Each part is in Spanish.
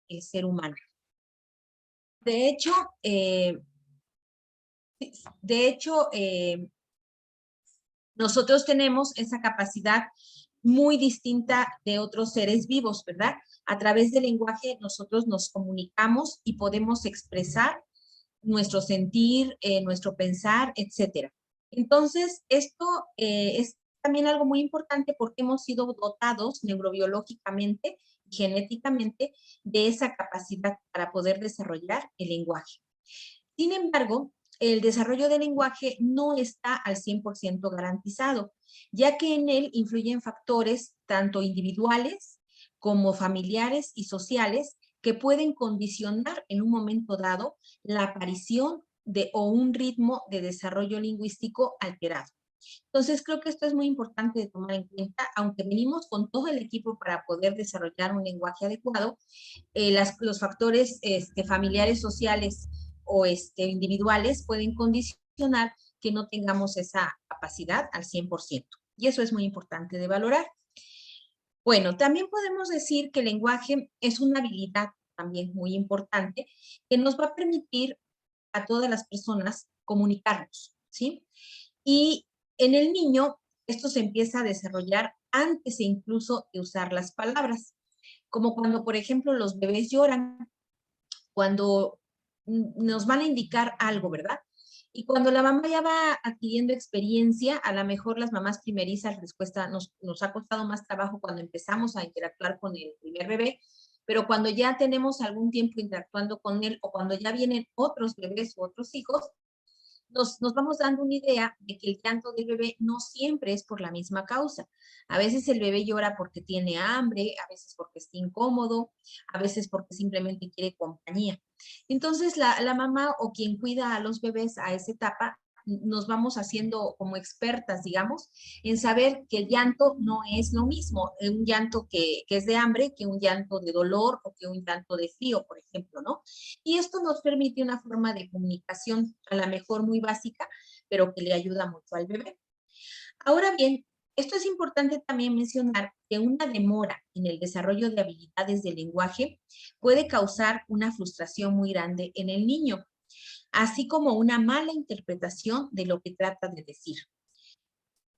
el ser humano. De hecho, eh, de hecho, nosotros tenemos esa capacidad muy distinta de otros seres vivos, ¿verdad? A través del lenguaje nosotros nos comunicamos y podemos expresar nuestro sentir, nuestro pensar, etcétera. Entonces, esto es también algo muy importante porque hemos sido dotados neurobiológicamente y genéticamente de esa capacidad para poder desarrollar el lenguaje. Sin embargo, el desarrollo del lenguaje no está al 100% garantizado, ya que en él influyen factores tanto individuales como familiares y sociales que pueden condicionar en un momento dado la aparición de o un ritmo de desarrollo lingüístico alterado. Entonces, creo que esto es muy importante de tomar en cuenta, aunque venimos con todo el equipo para poder desarrollar un lenguaje adecuado, los factores familiares, sociales o individuales pueden condicionar que no tengamos esa capacidad al 100%. Y eso es muy importante de valorar. Bueno, también podemos decir que el lenguaje es una habilidad también muy importante que nos va a permitir a todas las personas comunicarnos, ¿sí? Y en el niño esto se empieza a desarrollar antes incluso de usar las palabras, como cuando, por ejemplo, los bebés lloran, cuando nos van a indicar algo, ¿verdad? Y cuando la mamá ya va adquiriendo experiencia, a lo mejor las mamás primerizas nos ha costado más trabajo cuando empezamos a interactuar con el primer bebé, pero cuando ya tenemos algún tiempo interactuando con él o cuando ya vienen otros bebés u otros hijos, nos vamos dando una idea de que el llanto del bebé no siempre es por la misma causa. A veces el bebé llora porque tiene hambre, a veces porque está incómodo, a veces porque simplemente quiere compañía. Entonces, la mamá o quien cuida a los bebés a esa etapa nos vamos haciendo como expertas, digamos, en saber que el llanto no es lo mismo, un llanto que es de hambre, que un llanto de dolor o que un llanto de frío, por ejemplo, ¿no? Y esto nos permite una forma de comunicación, a lo mejor muy básica, pero que le ayuda mucho al bebé. Ahora bien, esto es importante también mencionar que una demora en el desarrollo de habilidades del lenguaje puede causar una frustración muy grande en el niño, así como una mala interpretación de lo que trata de decir.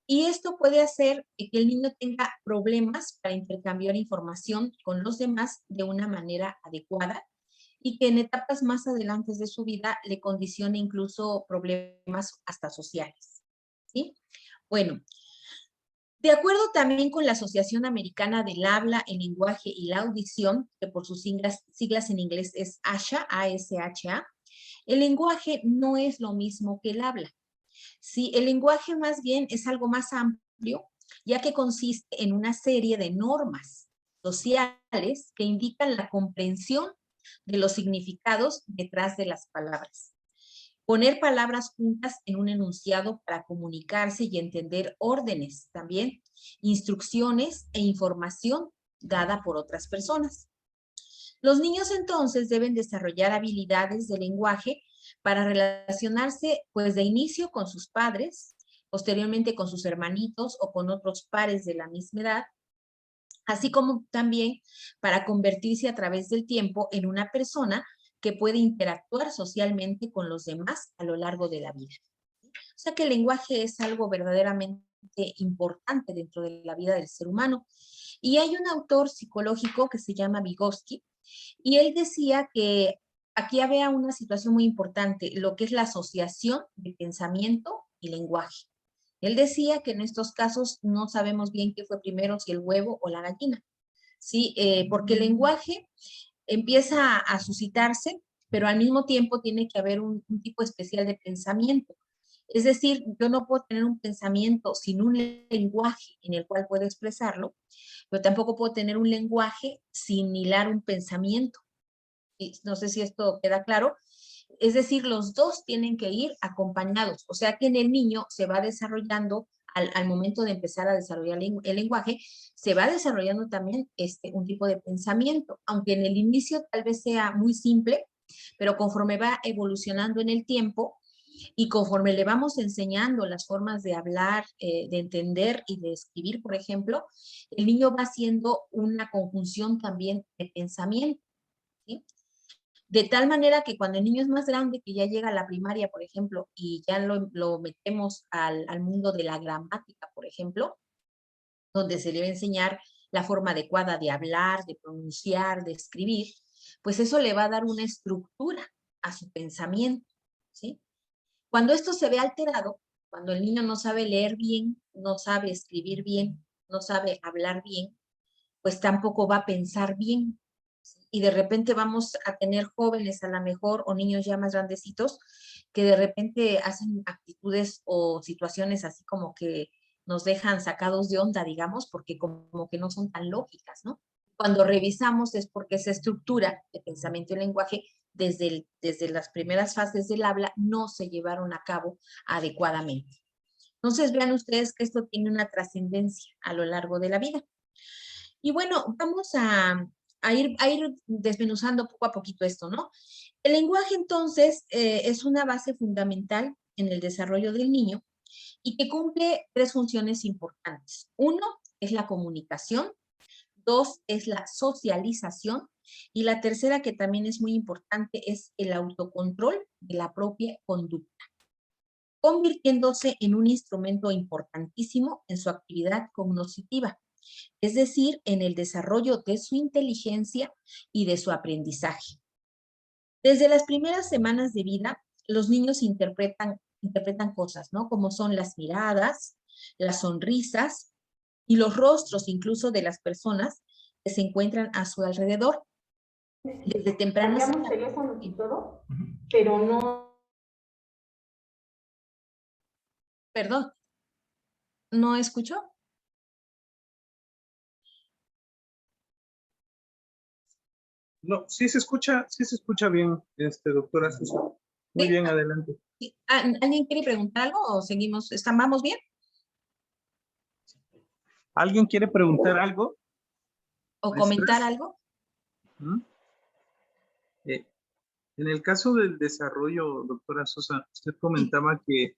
Y esto puede hacer que el niño tenga problemas para intercambiar información con los demás de una manera adecuada y que en etapas más adelante de su vida le condicione incluso problemas hasta sociales, ¿sí? Bueno, de acuerdo también con la Asociación Americana del Habla, el Lenguaje y la Audición, que por sus siglas en inglés es ASHA, A-S-H-A, el lenguaje no es lo mismo que el habla. Sí, el lenguaje más bien es algo más amplio, ya que consiste en una serie de normas sociales que indican la comprensión de los significados detrás de las palabras. Poner palabras juntas en un enunciado para comunicarse y entender órdenes también, instrucciones e información dada por otras personas. Los niños entonces deben desarrollar habilidades de lenguaje para relacionarse pues de inicio con sus padres, posteriormente con sus hermanitos o con otros pares de la misma edad, así como también para convertirse a través del tiempo en una persona que puede interactuar socialmente con los demás a lo largo de la vida. O sea que el lenguaje es algo verdaderamente importante dentro de la vida del ser humano. Y hay un autor psicológico que se llama Vygotsky, y él decía que aquí había una situación muy importante, lo que es la asociación de pensamiento y lenguaje. Él decía que en estos casos no sabemos bien qué fue primero, si el huevo o la gallina, ¿sí? Porque el lenguaje empieza a suscitarse, pero al mismo tiempo tiene que haber un tipo especial de pensamiento. Es decir, yo no puedo tener un pensamiento sin un lenguaje en el cual puedo expresarlo, pero tampoco puedo tener un lenguaje sin hilar un pensamiento. Y no sé si esto queda claro. Es decir, los dos tienen que ir acompañados. O sea que en el niño se va desarrollando, al momento de empezar a desarrollar el lenguaje, se va desarrollando también un tipo de pensamiento, aunque en el inicio tal vez sea muy simple, pero conforme va evolucionando en el tiempo, y conforme le vamos enseñando las formas de hablar, de entender y de escribir, por ejemplo, el niño va haciendo una conjunción también de pensamiento. ¿sí? De tal manera que cuando el niño es más grande, que ya llega a la primaria, por ejemplo, y ya lo metemos al mundo de la gramática, por ejemplo, donde se le va a enseñar la forma adecuada de hablar, de pronunciar, de escribir, pues eso le va a dar una estructura a su pensamiento, ¿sí? Cuando esto se ve alterado, cuando el niño no sabe leer bien, no sabe escribir bien, no sabe hablar bien, pues tampoco va a pensar bien. Y de repente vamos a tener jóvenes a lo mejor o niños ya más grandecitos que de repente hacen actitudes o situaciones así como que nos dejan sacados de onda, digamos, porque como que no son tan lógicas, ¿no? Cuando revisamos es porque esa estructura de pensamiento y lenguaje desde las primeras fases del habla no se llevaron a cabo adecuadamente. Entonces vean ustedes que esto tiene una trascendencia a lo largo de la vida. Y bueno, vamos a ir desmenuzando poco a poquito esto, ¿no? El lenguaje entonces es una base fundamental en el desarrollo del niño y que cumple tres funciones importantes. Uno es la comunicación, dos es la socialización y la tercera, que también es muy importante, es el autocontrol de la propia conducta, convirtiéndose en un instrumento importantísimo en su actividad cognitiva, es decir, en el desarrollo de su inteligencia y de su aprendizaje. Desde las primeras semanas de vida, los niños interpretan cosas, ¿no? Como son las miradas, las sonrisas y los rostros incluso de las personas que se encuentran a su alrededor. Desde temprano. Cambiamos teléfonos y todo, pero no. Perdón, ¿no escuchó? No, sí se escucha bien, doctora Susan. Muy ¿Sí? bien, adelante. ¿Alguien quiere preguntar algo o seguimos? ¿Vamos bien? ¿Alguien quiere preguntar algo? ¿O comentar Maestras. algo? ¿Mm? En el caso del desarrollo, doctora Sosa, usted Sí. comentaba que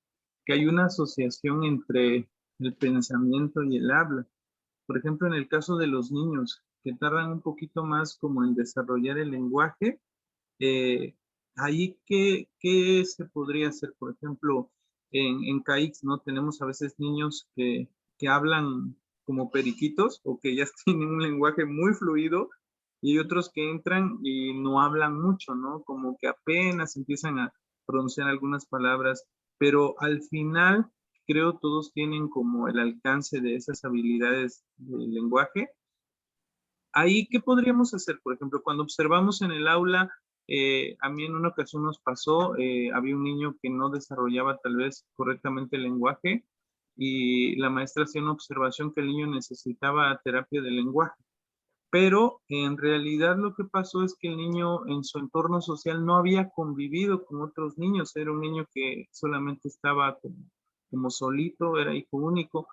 hay una asociación entre el pensamiento y el habla. Por ejemplo, en el caso de los niños que tardan un poquito más como en desarrollar el lenguaje, eh, ahí ¿qué se podría hacer? Por ejemplo, en CAIX, ¿no? Tenemos a veces niños que hablan como periquitos o que ya tienen un lenguaje muy fluido y hay otros que entran y no hablan mucho, ¿no? Como que apenas empiezan a pronunciar algunas palabras, pero al final creo todos tienen como el alcance de esas habilidades del lenguaje. Ahí, ¿qué podríamos hacer? Por ejemplo, cuando observamos en el aula, a mí en una ocasión nos pasó, había un niño que no desarrollaba tal vez correctamente el lenguaje y la maestra hacía una observación que el niño necesitaba terapia de lenguaje. Pero en realidad lo que pasó es que el niño en su entorno social no había convivido con otros niños, era un niño que solamente estaba como solito, era hijo único.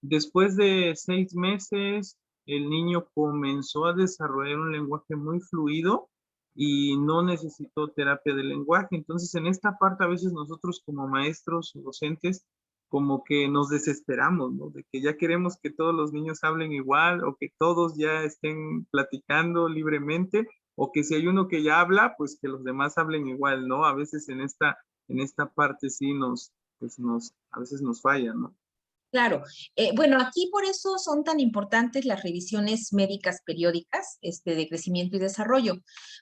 Después de 6 meses, el niño comenzó a desarrollar un lenguaje muy fluido y no necesitó terapia de lenguaje. Entonces, en esta parte a veces nosotros como maestros o docentes como que nos desesperamos, ¿no? De que ya queremos que todos los niños hablen igual o que todos ya estén platicando libremente o que si hay uno que ya habla, pues que los demás hablen igual, ¿no? A veces en esta parte sí a veces nos falla, ¿no? Claro. Bueno, aquí por eso son tan importantes las revisiones médicas periódicas de crecimiento y desarrollo,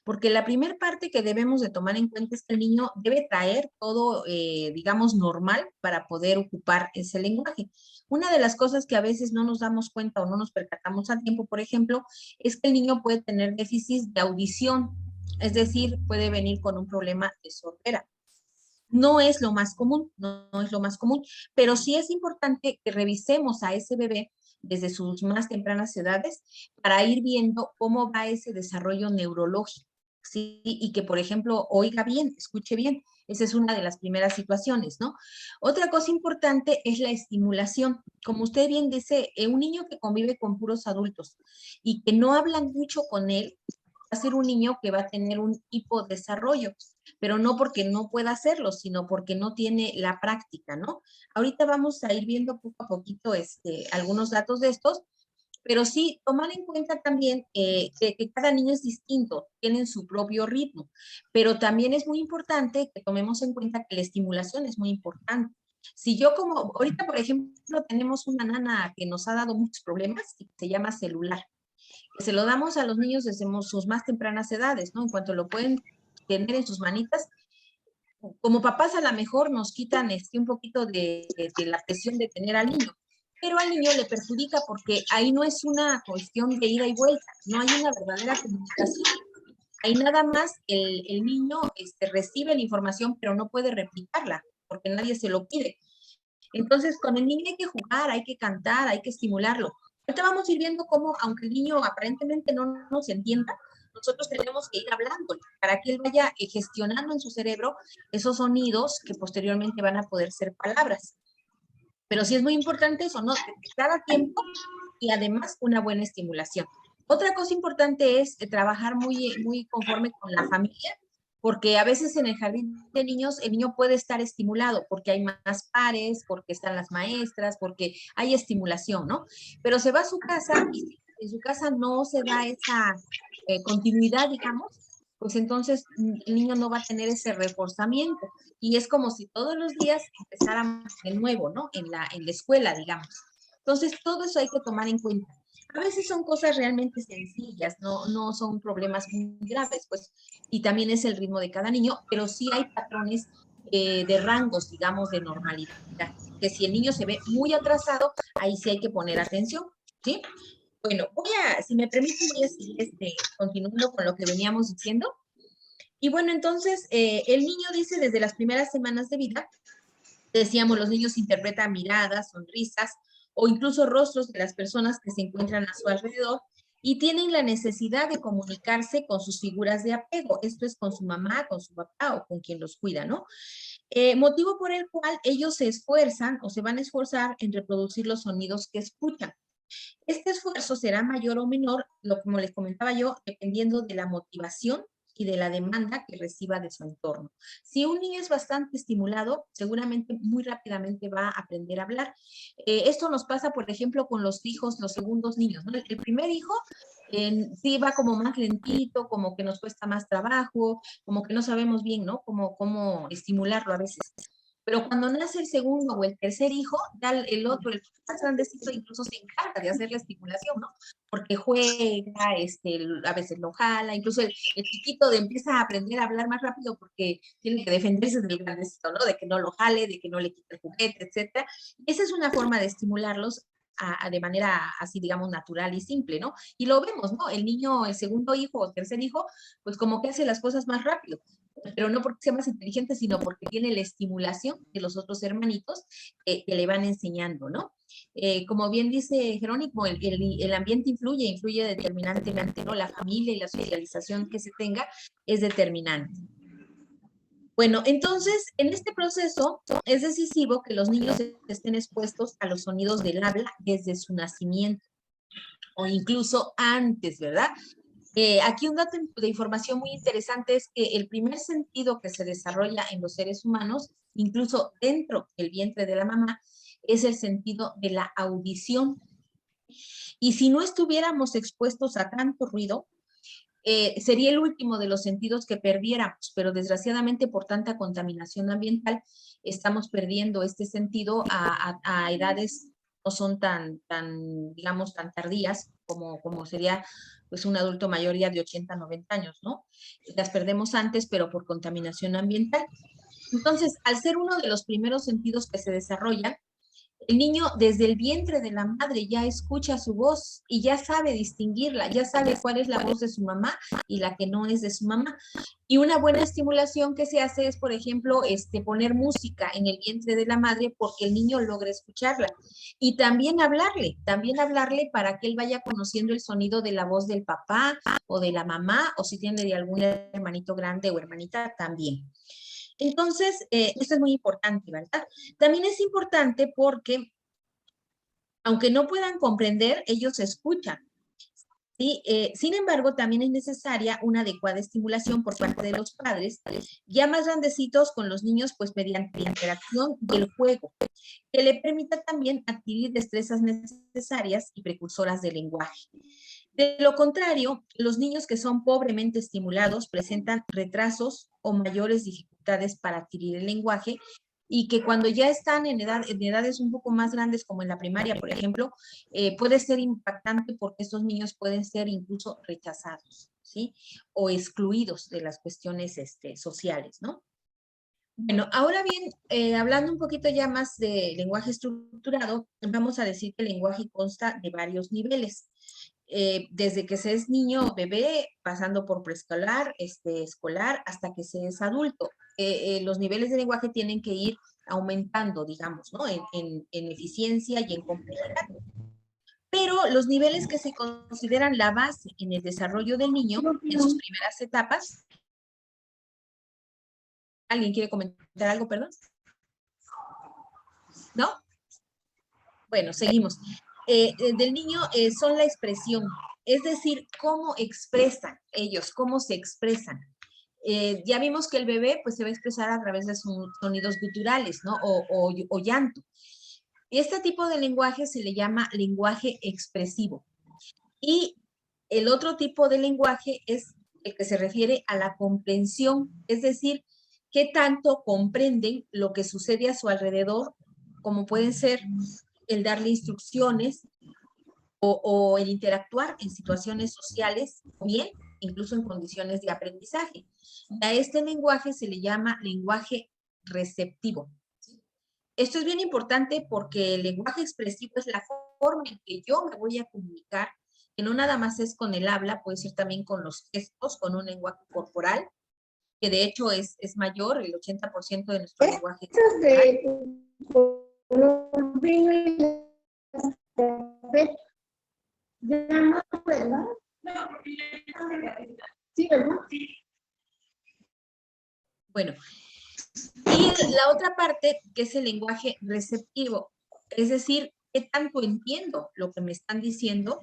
porque la primera parte que debemos de tomar en cuenta es que el niño debe traer todo, digamos, normal para poder ocupar ese lenguaje. Una de las cosas que a veces no nos damos cuenta o no nos percatamos a tiempo, por ejemplo, es que el niño puede tener déficit de audición, es decir, puede venir con un problema de sordera. No es lo más común, no es lo más común, pero sí es importante que revisemos a ese bebé desde sus más tempranas edades para ir viendo cómo va ese desarrollo neurológico, ¿sí? Y que, por ejemplo, oiga bien, escuche bien. Esa es una de las primeras situaciones, ¿no? Otra cosa importante es la estimulación. Como usted bien dice, un niño que convive con puros adultos y que no hablan mucho con él, va a ser un niño que va a tener un hipodesarrollo, pero no porque no pueda hacerlo, sino porque no tiene la práctica, ¿no? Ahorita vamos a ir viendo poco a poquito algunos datos de estos, pero sí tomar en cuenta también que cada niño es distinto, tienen su propio ritmo, pero también es muy importante que tomemos en cuenta que la estimulación es muy importante. Si yo como, ahorita por ejemplo tenemos una nana que nos ha dado muchos problemas y se llama celular, que se lo damos a los niños desde sus más tempranas edades, ¿no? En cuanto lo pueden tener en sus manitas, como papás a lo mejor nos quitan un poquito de la presión de tener al niño, pero al niño le perjudica porque ahí no es una cuestión de ida y vuelta, no hay una verdadera comunicación. Ahí nada más el niño recibe la información, pero no puede replicarla, porque nadie se lo pide. Entonces, con el niño hay que jugar, hay que cantar, hay que estimularlo. Ahorita vamos a ir viendo cómo, aunque el niño aparentemente no nos entienda, nosotros tenemos que ir hablando para que él vaya gestionando en su cerebro esos sonidos que posteriormente van a poder ser palabras. Pero sí es muy importante eso, ¿no? Cada tiempo y además una buena estimulación. Otra cosa importante es trabajar muy conforme con la familia, porque a veces en el jardín de niños el niño puede estar estimulado porque hay más pares, porque están las maestras, porque hay estimulación, ¿no? Pero se va a su casa y si en su casa no se da esa continuidad, digamos, pues entonces el niño no va a tener ese reforzamiento. Y es como si todos los días empezáramos de nuevo, ¿no? En la escuela, digamos. Entonces, todo eso hay que tomar en cuenta. A veces son cosas realmente sencillas, no son problemas muy graves, pues, y también es el ritmo de cada niño, pero sí hay patrones de rangos, digamos, de normalidad, que si el niño se ve muy atrasado, ahí sí hay que poner atención, ¿sí? Bueno, si me permiten, voy a seguir continuando con lo que veníamos diciendo. Y bueno, entonces, el niño dice desde las primeras semanas de vida, decíamos, los niños interpretan miradas, sonrisas o incluso rostros de las personas que se encuentran a su alrededor y tienen la necesidad de comunicarse con sus figuras de apego. Esto es con su mamá, con su papá o con quien los cuida, ¿no? Motivo por el cual ellos se esfuerzan o se van a esforzar en reproducir los sonidos que escuchan. Este esfuerzo será mayor o menor, como les comentaba yo, dependiendo de la motivación y de la demanda que reciba de su entorno. Si un niño es bastante estimulado, seguramente muy rápidamente va a aprender a hablar. Esto nos pasa, por ejemplo, con los hijos, los segundos niños, ¿no? El primer hijo sí va como más lentito, como que nos cuesta más trabajo, como que no sabemos bien, ¿no? Cómo estimularlo a veces. Pero cuando nace el segundo o el tercer hijo, ya el otro, el más grandecito, incluso se encarga de hacer la estimulación, ¿no? Porque juega, a veces lo jala, incluso el chiquito empieza a aprender a hablar más rápido porque tiene que defenderse del grandecito, ¿no? De que no lo jale, de que no le quite el juguete, etcétera. Esa es una forma de estimularlos de manera así, digamos, natural y simple, ¿no? Y lo vemos, ¿no? El niño, el segundo hijo o tercer hijo, pues como que hace las cosas más rápido, pero no porque sea más inteligente, sino porque tiene la estimulación de los otros hermanitos que le van enseñando, ¿no? Como bien dice Jerónimo, el ambiente influye determinantemente, ¿no? La familia y la socialización que se tenga es determinante. Bueno, entonces, en este proceso es decisivo que los niños estén expuestos a los sonidos del habla desde su nacimiento o incluso antes, ¿verdad? Aquí un dato de información muy interesante es que el primer sentido que se desarrolla en los seres humanos, incluso dentro del vientre de la mamá, es el sentido de la audición. Y si no estuviéramos expuestos a tanto ruido, sería el último de los sentidos que perdiéramos, pero desgraciadamente por tanta contaminación ambiental estamos perdiendo este sentido a edades no son digamos, tan tardías como sería pues un adulto mayor ya de 80, 90 años, ¿no? Las perdemos antes, pero por contaminación ambiental. Entonces, al ser uno de los primeros sentidos que se desarrollan, el niño desde el vientre de la madre ya escucha su voz y ya sabe distinguirla, ya sabe cuál es la voz de su mamá y la que no es de su mamá. Y una buena estimulación que se hace es, por ejemplo, poner música en el vientre de la madre porque el niño logra escucharla. Y también hablarle para que él vaya conociendo el sonido de la voz del papá o de la mamá, o si tiene de algún hermanito grande o hermanita, también. Entonces, esto es muy importante, ¿verdad? También es importante porque, aunque no puedan comprender, ellos escuchan. ¿sí? Sin embargo, también es necesaria una adecuada estimulación por parte de los padres, ya más grandecitos con los niños, pues mediante la interacción y el juego, que le permita también adquirir destrezas necesarias y precursoras del lenguaje. De lo contrario, los niños que son pobremente estimulados presentan retrasos o mayores dificultades para adquirir el lenguaje y que cuando ya están en edades un poco más grandes, como en la primaria, por ejemplo, puede ser impactante porque estos niños pueden ser incluso rechazados, ¿sí? O excluidos de las cuestiones sociales, ¿no? Bueno, ahora bien, hablando un poquito ya más de lenguaje estructurado, vamos a decir que el lenguaje consta de varios niveles. Desde que se es niño o bebé, pasando por preescolar, escolar, hasta que se es adulto. Los niveles de lenguaje tienen que ir aumentando, digamos, ¿no? En eficiencia y en complejidad. Pero los niveles que se consideran la base en el desarrollo del niño, en sus primeras etapas. ¿Alguien quiere comentar algo, perdón? ¿No? Bueno, seguimos. Del niño son la expresión, es decir, cómo expresan ellos, cómo se expresan. Ya vimos que el bebé pues se va a expresar a través de sonidos guturales, ¿no? O llanto. Este tipo de lenguaje se le llama lenguaje expresivo. Y el otro tipo de lenguaje es el que se refiere a la comprensión, es decir, qué tanto comprenden lo que sucede a su alrededor, como pueden ser el darle instrucciones o el interactuar en situaciones sociales, o bien incluso en condiciones de aprendizaje. A este lenguaje se le llama lenguaje receptivo. Esto es bien importante porque el lenguaje expresivo es la forma en que yo me voy a comunicar, que no nada más es con el habla, puede ser también con los gestos, con un lenguaje corporal, que de hecho es mayor, el 80% de nuestro lenguaje es corporal. Bueno, y la otra parte que es el lenguaje receptivo, es decir, qué tanto entiendo lo que me están diciendo,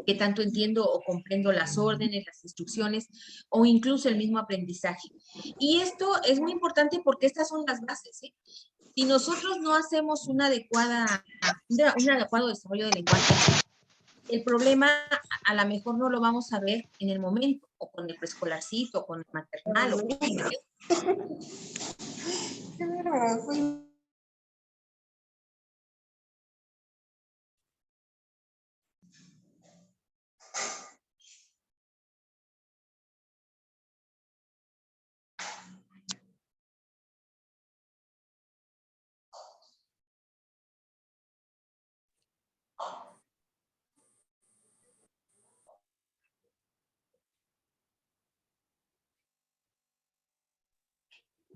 qué tanto entiendo o comprendo las órdenes, las instrucciones o incluso el mismo aprendizaje. Y esto es muy importante porque estas son las bases, ¿sí? Si nosotros no hacemos un adecuado desarrollo del lenguaje, el problema a lo mejor no lo vamos a ver en el momento, o con el preescolarcito, o con el maternal, o con el bebé.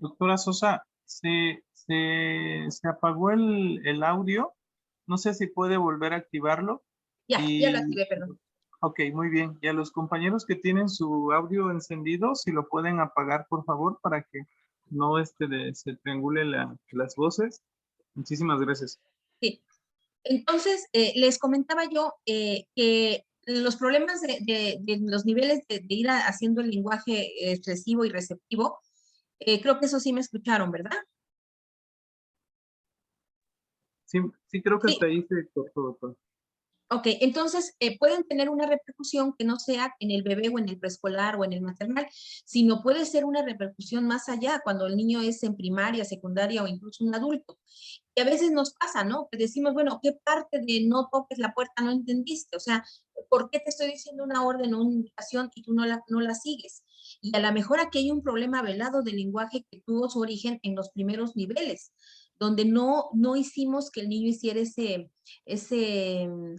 Doctora Sosa, se apagó el audio. No sé si puede volver a activarlo. Ya lo activé, perdón. Ok, muy bien. Y a los compañeros que tienen su audio encendido, si lo pueden apagar, por favor, para que no se triangule las voces. Muchísimas gracias. Sí. Entonces, les comentaba yo que los problemas de los niveles de ir haciendo el lenguaje expresivo y receptivo, creo que eso sí me escucharon, ¿verdad? Sí, creo que Sí. hasta ahí se cortó, doctor. Ok, entonces pueden tener una repercusión que no sea en el bebé o en el preescolar o en el maternal, sino puede ser una repercusión más allá cuando el niño es en primaria, secundaria o incluso un adulto. Y a veces nos pasa, ¿no? Que decimos, bueno, ¿qué parte de no toques la puerta no entendiste? O sea, ¿por qué te estoy diciendo una orden o una indicación y tú no la sigues? Y a lo mejor aquí hay un problema velado del lenguaje que tuvo su origen en los primeros niveles, donde no hicimos que el niño hiciera ese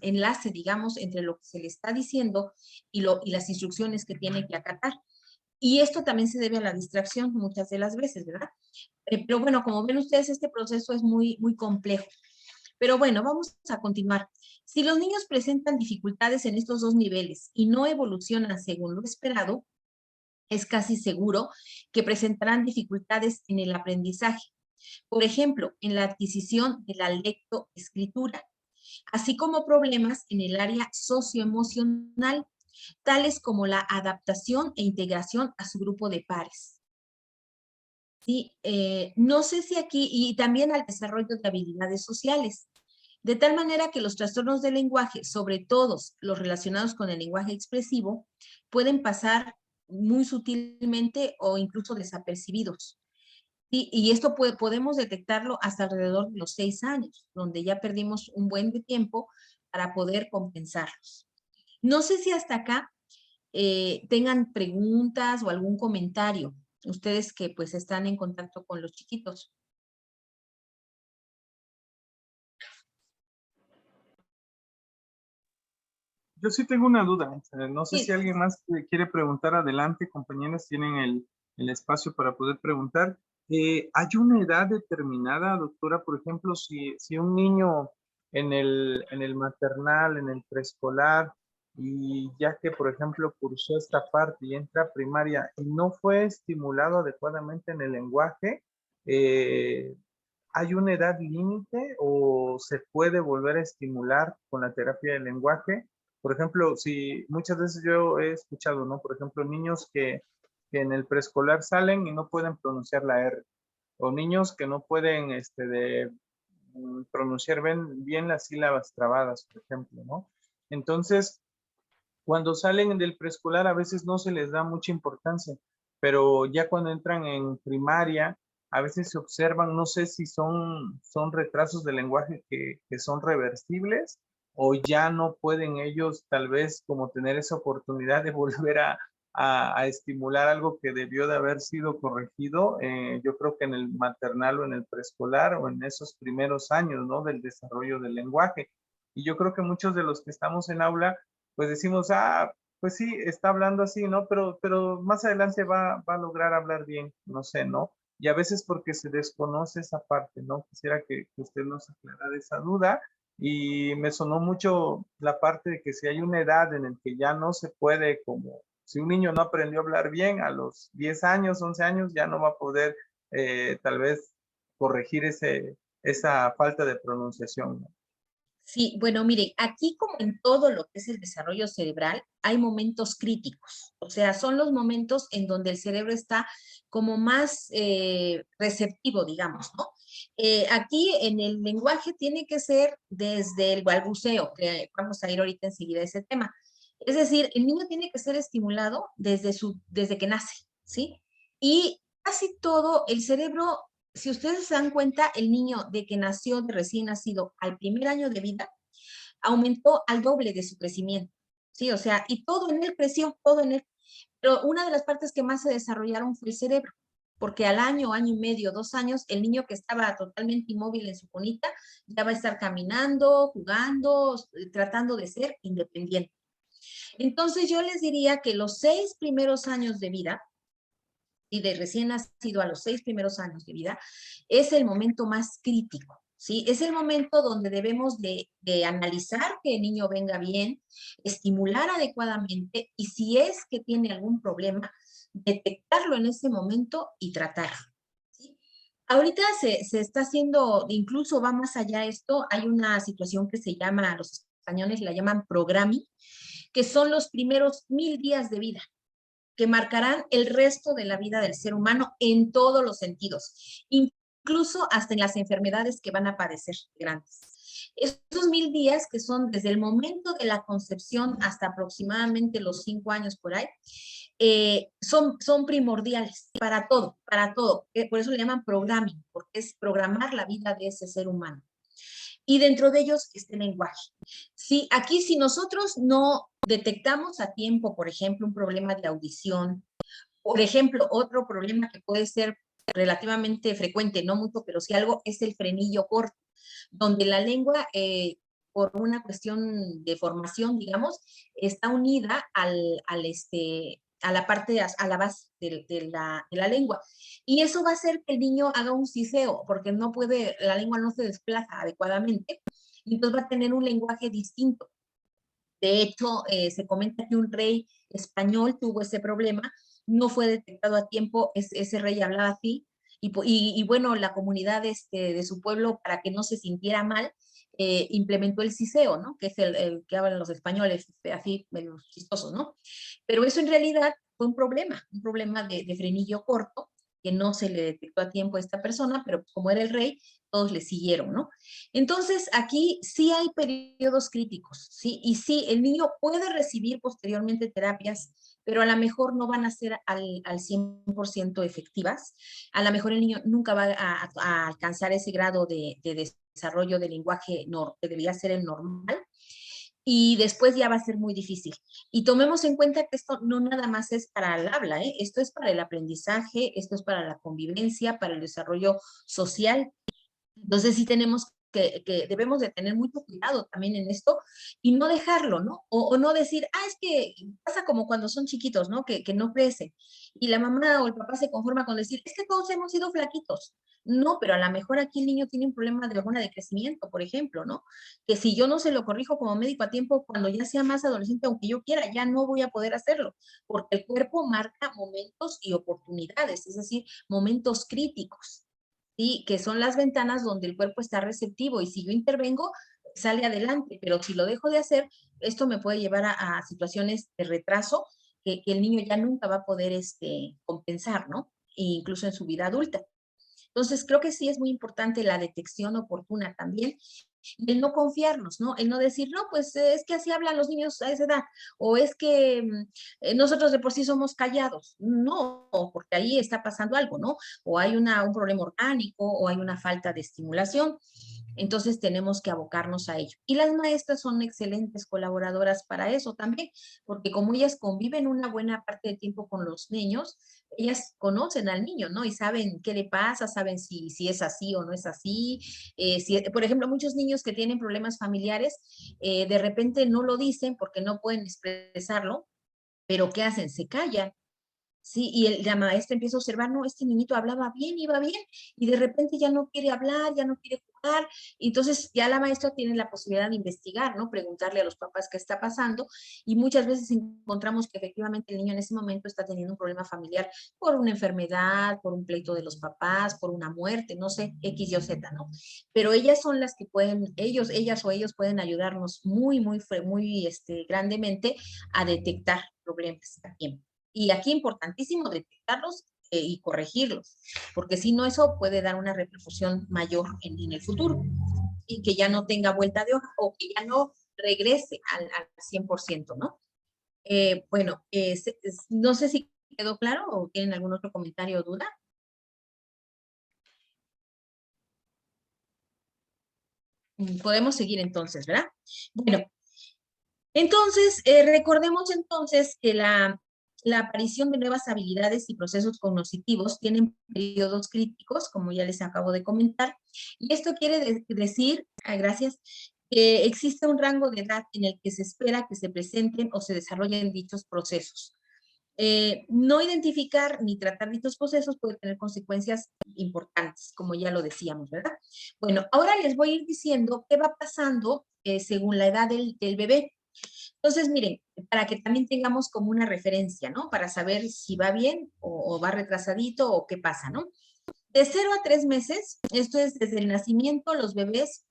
enlace, digamos, entre lo que se le está diciendo y las instrucciones que tiene que acatar. Y esto también se debe a la distracción muchas de las veces, ¿verdad? Pero bueno, como ven ustedes, este proceso es muy, muy complejo. Pero bueno, vamos a continuar. Si los niños presentan dificultades en estos dos niveles y no evolucionan según lo esperado, es casi seguro que presentarán dificultades en el aprendizaje. Por ejemplo, en la adquisición de la lectoescritura. así como problemas en el área socioemocional, tales como la adaptación e integración a su grupo de pares. Sí, no sé si aquí, y también al desarrollo de habilidades sociales, de tal manera que los trastornos del lenguaje, sobre todo los relacionados con el lenguaje expresivo, pueden pasar muy sutilmente o incluso desapercibidos. Y esto podemos detectarlo hasta alrededor de los 6 años, donde ya perdimos un buen de tiempo para poder compensarlos. No sé si hasta acá tengan preguntas o algún comentario, ustedes que pues están en contacto con los chiquitos. Yo sí tengo una duda. No sé si Sí, alguien más quiere preguntar adelante, compañeros, tienen el espacio para poder preguntar. ¿Hay una edad determinada, doctora? Por ejemplo, si un niño en el maternal, en el preescolar, y ya que, por ejemplo, cursó esta parte y entra a primaria y no fue estimulado adecuadamente en el lenguaje, ¿hay una edad límite o se puede volver a estimular con la terapia del lenguaje? Por ejemplo, si muchas veces yo he escuchado, ¿no? Por ejemplo, niños que en el preescolar salen y no pueden pronunciar la R, o niños que no pueden pronunciar bien las sílabas trabadas, por ejemplo, ¿no? Entonces, cuando salen del preescolar a veces no se les da mucha importancia, pero ya cuando entran en primaria, a veces se observan, no sé si son retrasos de lenguaje que son reversibles o ya no pueden ellos tal vez como tener esa oportunidad de volver a estimular algo que debió de haber sido corregido, yo creo que en el maternal o en el preescolar o en esos primeros años, ¿no? Del desarrollo del lenguaje. Y yo creo que muchos de los que estamos en aula pues decimos, pues sí, está hablando así, ¿no? Pero más adelante va a lograr hablar bien, no sé, ¿no? Y a veces porque se desconoce esa parte, ¿no? Quisiera que usted nos aclarara esa duda y me sonó mucho la parte de que si hay una edad en la que ya no se puede, como si un niño no aprendió a hablar bien a los 10 años, 11 años, ya no va a poder tal vez corregir esa falta de pronunciación, ¿no? sí, bueno, miren, aquí como en todo lo que es el desarrollo cerebral, hay momentos críticos, o sea, son los momentos en donde el cerebro está como más receptivo, digamos, ¿no? Aquí en el lenguaje tiene que ser desde el balbuceo, que vamos a ir ahorita enseguida a ese tema. Es decir, el niño tiene que ser estimulado desde que nace, ¿sí? Y casi todo el cerebro, si ustedes se dan cuenta, el niño de que nació, de recién nacido, al primer año de vida, aumentó al doble de su crecimiento, ¿sí? O sea, y todo en él creció, todo en él. Pero una de las partes que más se desarrollaron fue el cerebro, porque al año, año y medio, 2 años, el niño que estaba totalmente inmóvil en su cunita ya va a estar caminando, jugando, tratando de ser independiente. Entonces yo les diría que los 6 primeros años de vida, y de recién nacido a los 6 primeros años de vida, es el momento más crítico, ¿sí? Es el momento donde debemos de analizar que el niño venga bien, estimular adecuadamente y si es que tiene algún problema, detectarlo en ese momento y tratarlo. ¿Sí? Ahorita se está haciendo, incluso va más allá esto, hay una situación que se llama, los españoles la llaman programming, que son los primeros 1000 días de vida que marcarán el resto de la vida del ser humano en todos los sentidos, incluso hasta en las enfermedades que van a aparecer grandes. Estos 1000 días, que son desde el momento de la concepción hasta aproximadamente los 5 años por ahí, son primordiales para todo, para todo. Por eso le llaman programming, porque es programar la vida de ese ser humano. Y dentro de ellos está el lenguaje. Sí, aquí si nosotros no detectamos a tiempo, por ejemplo, un problema de audición, por ejemplo, otro problema que puede ser relativamente frecuente, no mucho, pero sí algo, es el frenillo corto, donde la lengua, por una cuestión de formación, digamos, está unida a la parte, a la base de la lengua. Y eso va a hacer que el niño haga un siseo, porque no puede, la lengua no se desplaza adecuadamente, y entonces va a tener un lenguaje distinto. De hecho, se comenta que un rey español tuvo ese problema, no fue detectado a tiempo, ese rey hablaba así, y bueno, la comunidad de su pueblo, para que no se sintiera mal, implementó el siseo, ¿no? Que es el que hablan los españoles, así medio chistosos, ¿no? Pero eso en realidad fue un problema de frenillo corto, que no se le detectó a tiempo a esta persona, pero como era el rey, todos le siguieron, ¿no? Entonces, aquí sí hay periodos críticos, ¿sí? Y sí, el niño puede recibir posteriormente terapias, pero a lo mejor no van a ser al 100% efectivas. A lo mejor el niño nunca va a alcanzar ese grado de desarrollo del lenguaje que debería ser el normal, y después ya va a ser muy difícil. Y tomemos en cuenta que esto no nada más es para el habla, ¿eh? Esto es para el aprendizaje, esto es para la convivencia, para el desarrollo social. Entonces sí tenemos que debemos de tener mucho cuidado también en esto y no dejarlo, ¿no? O no decir, es que pasa como cuando son chiquitos, ¿no? Que no crecen. Y la mamá o el papá se conforma con decir, es que todos hemos sido flaquitos. No, pero a lo mejor aquí el niño tiene un problema de hormona de crecimiento, por ejemplo, ¿no? Que si yo no se lo corrijo como médico a tiempo, cuando ya sea más adolescente, aunque yo quiera, ya no voy a poder hacerlo, porque el cuerpo marca momentos y oportunidades, es decir, momentos críticos. ¿Sí? Que son las ventanas donde el cuerpo está receptivo y si yo intervengo, sale adelante, pero si lo dejo de hacer, esto me puede llevar a situaciones de retraso que el niño ya nunca va a poder compensar, ¿no? E incluso en su vida adulta. Entonces, creo que sí es muy importante la detección oportuna también y el no confiarnos, ¿no? El no decir, no, pues es que así hablan los niños a esa edad, o es que nosotros de por sí somos callados. No, porque ahí está pasando algo, ¿no? O hay un problema orgánico, o hay una falta de estimulación. Entonces tenemos que abocarnos a ello. Y las maestras son excelentes colaboradoras para eso también, porque como ellas conviven una buena parte del tiempo con los niños, ellas conocen al niño, ¿no? Y saben qué le pasa, saben si es así o no es así. Por ejemplo, muchos niños que tienen problemas familiares, de repente no lo dicen porque no pueden expresarlo, pero ¿qué hacen? Se callan. Sí, y la maestra empieza a observar, no, este niñito hablaba bien, iba bien, y de repente ya no quiere hablar, ya no quiere jugar, y entonces ya la maestra tiene la posibilidad de investigar, ¿no? Preguntarle a los papás qué está pasando, y muchas veces encontramos que efectivamente el niño en ese momento está teniendo un problema familiar por una enfermedad, por un pleito de los papás, por una muerte, no sé, X, Y, Z, ¿no? Pero ellas son las que pueden, ellas o ellos pueden ayudarnos muy grandemente a detectar problemas a tiempo. Y aquí importantísimo detectarlos y corregirlos, porque si no eso puede dar una repercusión mayor en el futuro y que ya no tenga vuelta de hoja o que ya no regrese al 100%, ¿no? Bueno, no sé si quedó claro o tienen algún otro comentario o duda. Podemos seguir entonces, ¿verdad? Bueno, entonces, recordemos entonces que la aparición de nuevas habilidades y procesos cognitivos tienen periodos críticos, como ya les acabo de comentar, y esto quiere decir, gracias, que existe un rango de edad en el que se espera que se presenten o se desarrollen dichos procesos. No identificar ni tratar dichos procesos puede tener consecuencias importantes, como ya lo decíamos, ¿verdad? Bueno, ahora les voy a ir diciendo qué va pasando según la edad del bebé. Entonces, miren, para que también tengamos como una referencia, ¿no? Para saber si va bien o va retrasadito o qué pasa, ¿no? De 0 a 3 meses, esto es desde el nacimiento, los bebés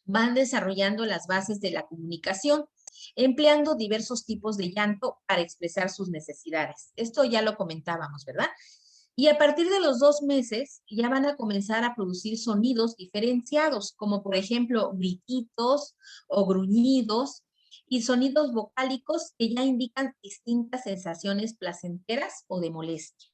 van desarrollando las bases de la comunicación, empleando diversos tipos de llanto para expresar sus necesidades. Esto ya lo comentábamos, ¿verdad? Y a partir de los 2 meses ya van a comenzar a producir sonidos diferenciados, como por ejemplo grititos o gruñidos y sonidos vocálicos que ya indican distintas sensaciones placenteras o de molestia.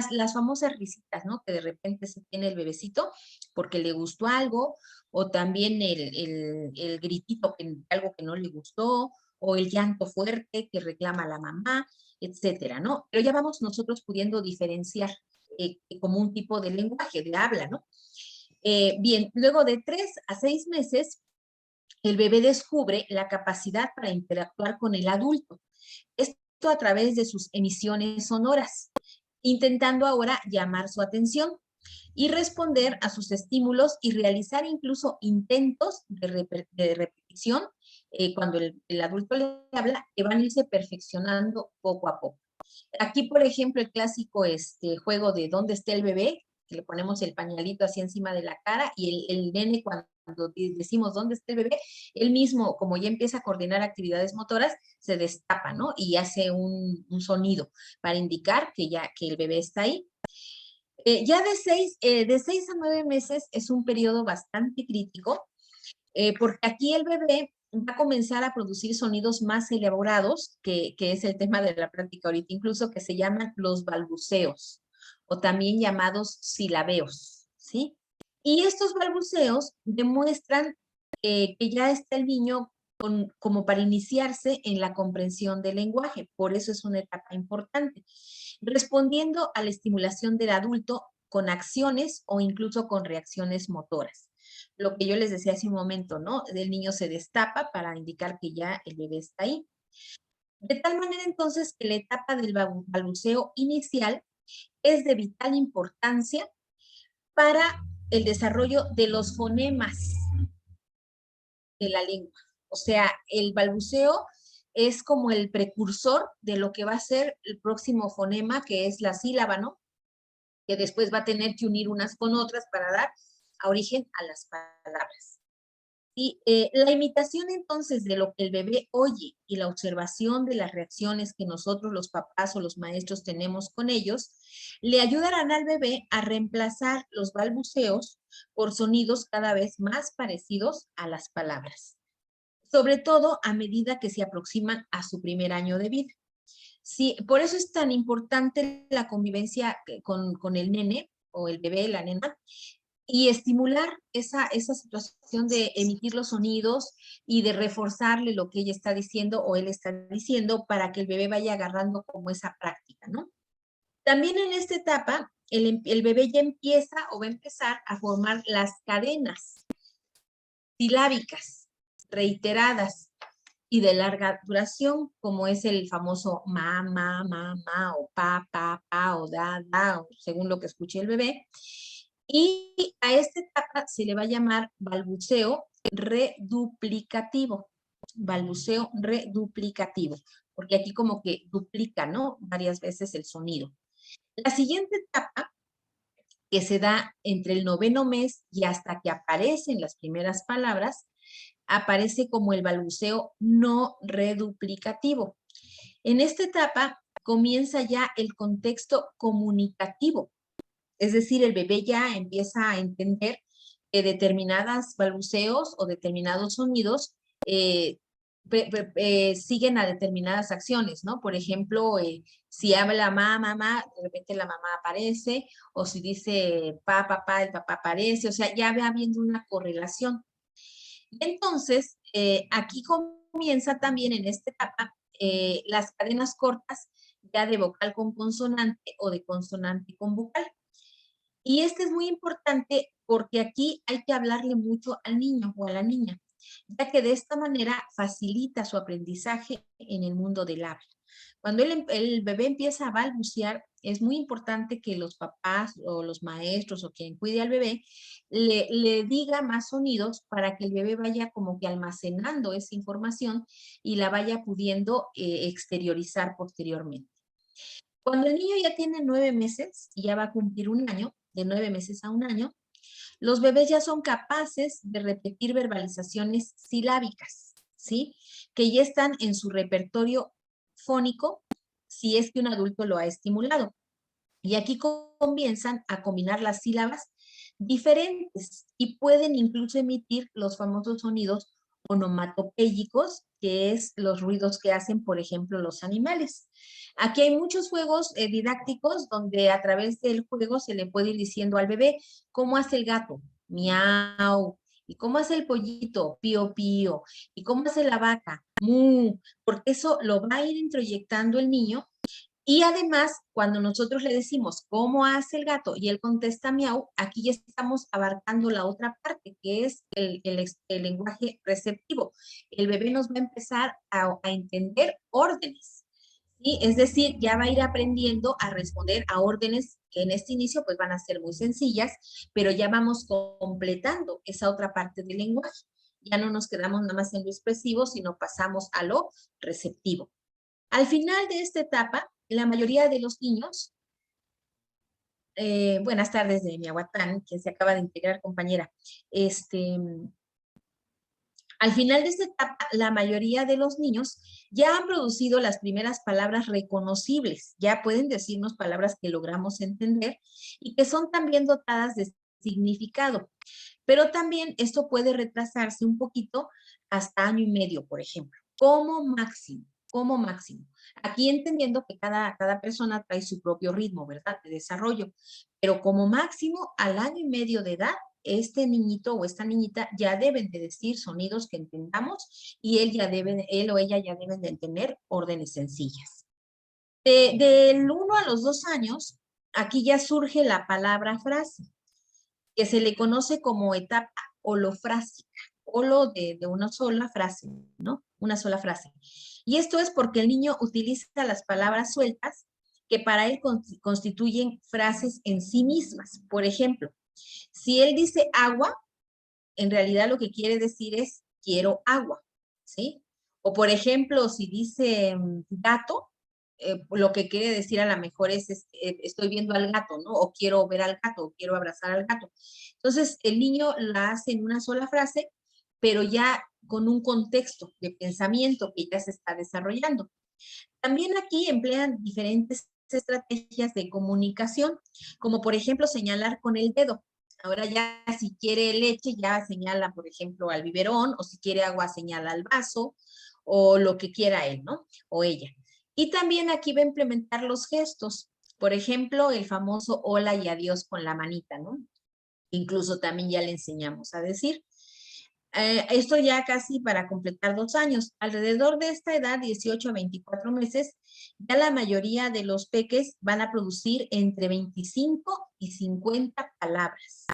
Las famosas risitas, ¿no? Que de repente se tiene el bebecito porque le gustó algo, o también el gritito, algo que no le gustó, o el llanto fuerte que reclama la mamá, etcétera, ¿no? Pero ya vamos nosotros pudiendo diferenciar como un tipo de lenguaje, de habla, ¿no? Bien, luego de 3 a 6 meses, el bebé descubre la capacidad para interactuar con el adulto. Esto a través de sus emisiones sonoras, intentando ahora llamar su atención y responder a sus estímulos y realizar incluso intentos de repetición cuando el adulto le habla, que van a irse perfeccionando poco a poco. Aquí, por ejemplo, el clásico juego de ¿dónde está el bebé? Que le ponemos el pañalito así encima de la cara y el nene cuando cuando decimos dónde está el bebé, él mismo, como ya empieza a coordinar actividades motoras, se destapa, ¿no? Y hace un sonido para indicar que el bebé está ahí. Ya de 6 a 9 meses es un periodo bastante crítico, porque aquí el bebé va a comenzar a producir sonidos más elaborados, que es el tema de la práctica ahorita, incluso que se llaman los balbuceos, o también llamados silabeos, ¿sí? Y estos balbuceos demuestran que ya está el niño como para iniciarse en la comprensión del lenguaje, por eso es una etapa importante, respondiendo a la estimulación del adulto con acciones o incluso con reacciones motoras. Lo que yo les decía hace un momento, ¿no? El niño se destapa para indicar que ya el bebé está ahí. De tal manera entonces que la etapa del balbuceo inicial es de vital importancia para el desarrollo de los fonemas de la lengua. O sea, el balbuceo es como el precursor de lo que va a ser el próximo fonema, que es la sílaba, ¿no? Que después va a tener que unir unas con otras para dar origen a las palabras. Y la imitación entonces de lo que el bebé oye y la observación de las reacciones que nosotros los papás o los maestros tenemos con ellos, le ayudarán al bebé a reemplazar los balbuceos por sonidos cada vez más parecidos a las palabras, sobre todo a medida que se aproximan a su primer año de vida. Sí, por eso es tan importante la convivencia con el nene o el bebé, la nena, y estimular esa situación de emitir los sonidos y de reforzarle lo que ella está diciendo o él está diciendo para que el bebé vaya agarrando como esa práctica, ¿no? También en esta etapa, el bebé ya empieza o va a empezar a formar las cadenas silábicas reiteradas y de larga duración, como es el famoso ma, o pa, o da, o según lo que escuche el bebé. Y a esta etapa se le va a llamar balbuceo reduplicativo. Balbuceo reduplicativo, porque aquí como que duplica, ¿no? Varias veces el sonido. La siguiente etapa, que se da entre el 9º mes y hasta que aparecen las primeras palabras, aparece como el balbuceo no reduplicativo. En esta etapa comienza ya el contexto comunicativo, es decir, el bebé ya empieza a entender que determinados balbuceos o determinados sonidos siguen a determinadas acciones, ¿no? Por ejemplo, si habla mamá, de repente la mamá aparece, o si dice papá, el papá aparece, o sea, ya va habiendo una correlación. Entonces, aquí comienza también en esta etapa las cadenas cortas ya de vocal con consonante o de consonante con vocal. Y este es muy importante porque aquí hay que hablarle mucho al niño o a la niña, ya que de esta manera facilita su aprendizaje en el mundo del habla. Cuando el bebé empieza a balbucear, es muy importante que los papás o los maestros o quien cuide al bebé le diga más sonidos para que el bebé vaya como que almacenando esa información y la vaya pudiendo exteriorizar posteriormente. Cuando el niño ya tiene 9 meses y ya va a cumplir un año, de 9 meses a un año, los bebés ya son capaces de repetir verbalizaciones silábicas, ¿sí? Que ya están en su repertorio fónico si es que un adulto lo ha estimulado. Y aquí comienzan a combinar las sílabas diferentes y pueden incluso emitir los famosos sonidos onomatopéyicos, que es los ruidos que hacen, por ejemplo, los animales. Aquí hay muchos juegos didácticos donde a través del juego se le puede ir diciendo al bebé cómo hace el gato, miau, y cómo hace el pollito, pío, pío, y cómo hace la vaca, mu, porque eso lo va a ir introyectando el niño. Y además, cuando nosotros le decimos cómo hace el gato y él contesta miau, aquí ya estamos abarcando la otra parte, que es el lenguaje receptivo. El bebé nos va a empezar a entender órdenes. ¿Sí? Es decir, ya va a ir aprendiendo a responder a órdenes que en este inicio pues van a ser muy sencillas, pero ya vamos completando esa otra parte del lenguaje. Ya no nos quedamos nada más en lo expresivo, sino pasamos a lo receptivo. Al final de esta etapa, la mayoría de los niños, buenas tardes de Miahuatlán, quien se acaba de integrar, compañera, Al final de esta etapa, la mayoría de los niños ya han producido las primeras palabras reconocibles, ya pueden decirnos palabras que logramos entender y que son también dotadas de significado. Pero también esto puede retrasarse un poquito hasta año y medio, por ejemplo, como máximo, como máximo. Aquí entendiendo que cada persona trae su propio ritmo, ¿verdad? De desarrollo, pero como máximo al año y medio de edad, este niñito o esta niñita ya deben de decir sonidos que entendamos y él o ella ya deben de tener órdenes sencillas. Del 1 a los 2 años, aquí ya surge la palabra frase, que se le conoce como etapa holofrásica, holo de una sola frase, ¿no? Una sola frase. Y esto es porque el niño utiliza las palabras sueltas que para él constituyen frases en sí mismas. Por ejemplo, si él dice agua, en realidad lo que quiere decir es quiero agua, ¿sí? O por ejemplo, si dice gato, lo que quiere decir a lo mejor es estoy viendo al gato, ¿no? O quiero ver al gato, o quiero abrazar al gato. Entonces, el niño la hace en una sola frase, pero ya con un contexto de pensamiento que ya se está desarrollando. También aquí emplean diferentes estrategias de comunicación, como por ejemplo señalar con el dedo. Ahora ya si quiere leche, ya señala, por ejemplo, al biberón, o si quiere agua, señala al vaso, o lo que quiera él, ¿no? O ella. Y también aquí va a implementar los gestos. Por ejemplo, el famoso hola y adiós con la manita, ¿no? Incluso también ya le enseñamos a decir. Esto ya casi para completar 2 años. Alrededor de esta edad, 18 a 24 meses, ya la mayoría de los peques van a producir entre 25 y 50 palabras.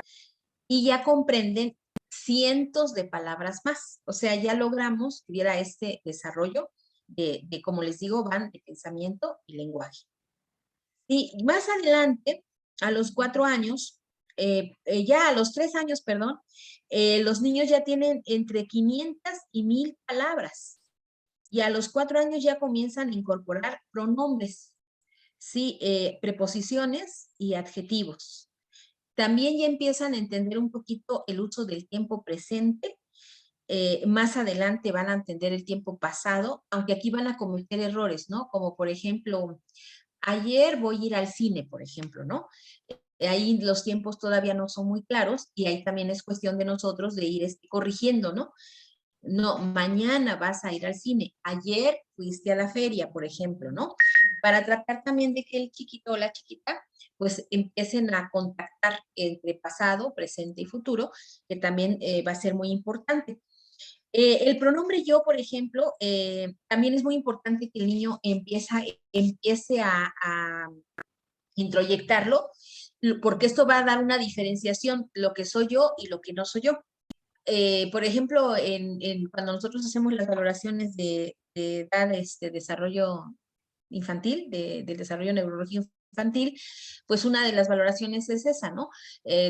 Y ya comprenden cientos de palabras más. O sea, ya logramos que hubiera este desarrollo como les digo, van de pensamiento y lenguaje. Y más adelante, a los 4 años, ya a los 3 años, perdón, los niños ya tienen entre 500 y 1000 palabras. Y a los 4 años ya comienzan a incorporar pronombres, ¿sí? Preposiciones y adjetivos. También ya empiezan a entender un poquito el uso del tiempo presente. Más adelante van a entender el tiempo pasado, aunque aquí van a cometer errores, ¿no? Como por ejemplo, ayer voy a ir al cine, por ejemplo, ¿no? Ahí los tiempos todavía no son muy claros y ahí también es cuestión de nosotros de ir corrigiendo, ¿no? No, mañana vas a ir al cine. Ayer fuiste a la feria, por ejemplo, ¿no? Para tratar también de que el chiquito o la chiquita pues empiecen a contactar entre pasado, presente y futuro, que también va a ser muy importante. El pronombre yo, por ejemplo, también es muy importante que el niño empiece a introyectarlo, porque esto va a dar una diferenciación, lo que soy yo y lo que no soy yo. Por ejemplo, cuando nosotros hacemos las valoraciones de edad, desarrollo infantil, del desarrollo neurológico infantil, pues una de las valoraciones es esa, ¿no?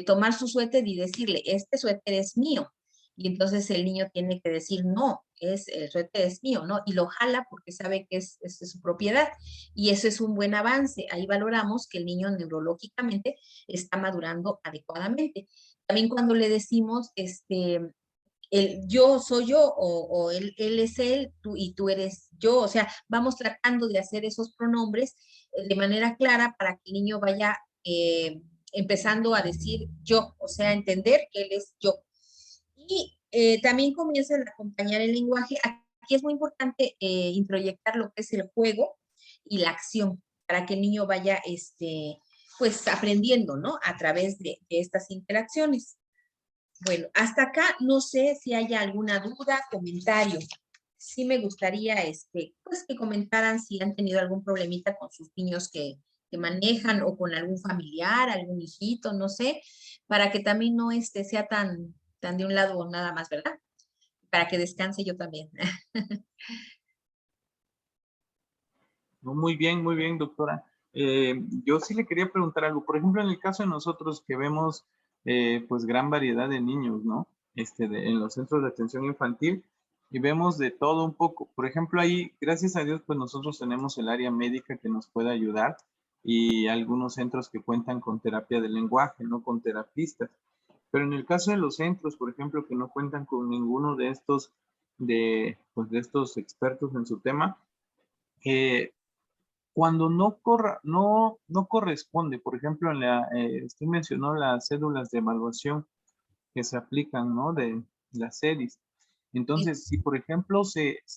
Tomar su suéter y decirle, este suéter es mío. Y entonces el niño tiene que decir, no, el suéter es mío, ¿no? Y lo jala porque sabe que es de su propiedad. Y eso es un buen avance. Ahí valoramos que el niño neurológicamente está madurando adecuadamente. También cuando le decimos, el yo soy yo o él es él tú, y tú eres yo, o sea, vamos tratando de hacer esos pronombres de manera clara para que el niño vaya empezando a decir yo, o sea, entender que él es yo. Y también comienzan a acompañar el lenguaje. Aquí es muy importante introyectar lo que es el juego y la acción para que el niño vaya pues aprendiendo, ¿no? A través de estas interacciones. Bueno, hasta acá no sé si haya alguna duda, comentario. Sí me gustaría pues que comentaran si han tenido algún problemita con sus niños que manejan o con algún familiar, algún hijito, no sé, para que también no sea tan de un lado nada más, ¿verdad? Para que descanse yo también. No, muy bien, doctora. Yo sí le quería preguntar algo. Por ejemplo, en el caso de nosotros que vemos pues gran variedad de niños, ¿no? En los centros de atención infantil y vemos de todo un poco. Por ejemplo, ahí, gracias a Dios, pues nosotros tenemos el área médica que nos puede ayudar y algunos centros que cuentan con terapia del lenguaje, ¿no? Con terapistas. Pero en el caso de los centros, por ejemplo, que no cuentan con ninguno de estos, pues de estos expertos en su tema, cuando no corresponde, por ejemplo, usted mencionó las cédulas de evaluación que se aplican, ¿no? De las series. Entonces, si por ejemplo se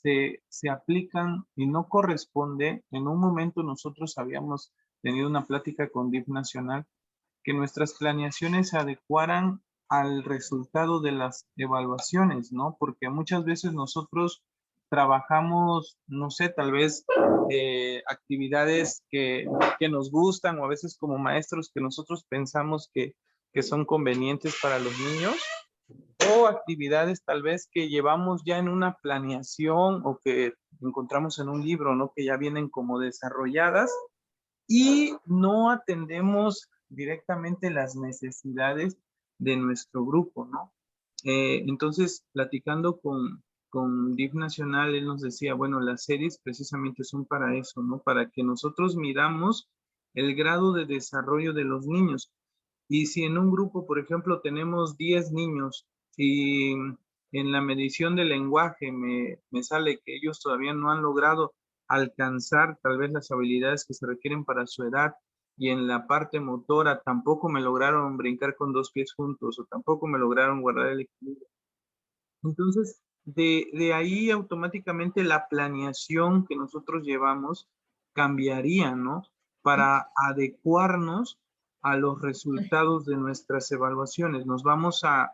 aplican y no corresponde, en un momento nosotros habíamos tenido una plática con DIF Nacional que nuestras planeaciones se adecuaran al resultado de las evaluaciones, ¿no? Porque muchas veces nosotros trabajamos, no sé, tal vez actividades que nos gustan o a veces como maestros que nosotros pensamos que son convenientes para los niños o actividades tal vez que llevamos ya en una planeación o que encontramos en un libro, ¿no? Que ya vienen como desarrolladas y no atendemos directamente las necesidades de nuestro grupo, ¿no? Entonces, platicando con DIF Nacional, él nos decía, bueno, las series precisamente son para eso, ¿no? Para que nosotros midamos el grado de desarrollo de los niños. Y si en un grupo, por ejemplo, tenemos 10 niños y en la medición del lenguaje me sale que ellos todavía no han logrado alcanzar tal vez las habilidades que se requieren para su edad y en la parte motora tampoco me lograron brincar con 2 pies juntos o tampoco me lograron guardar el equilibrio. Entonces, de ahí automáticamente la planeación que nosotros llevamos cambiaría, ¿no? Para adecuarnos a los resultados de nuestras evaluaciones. Nos vamos a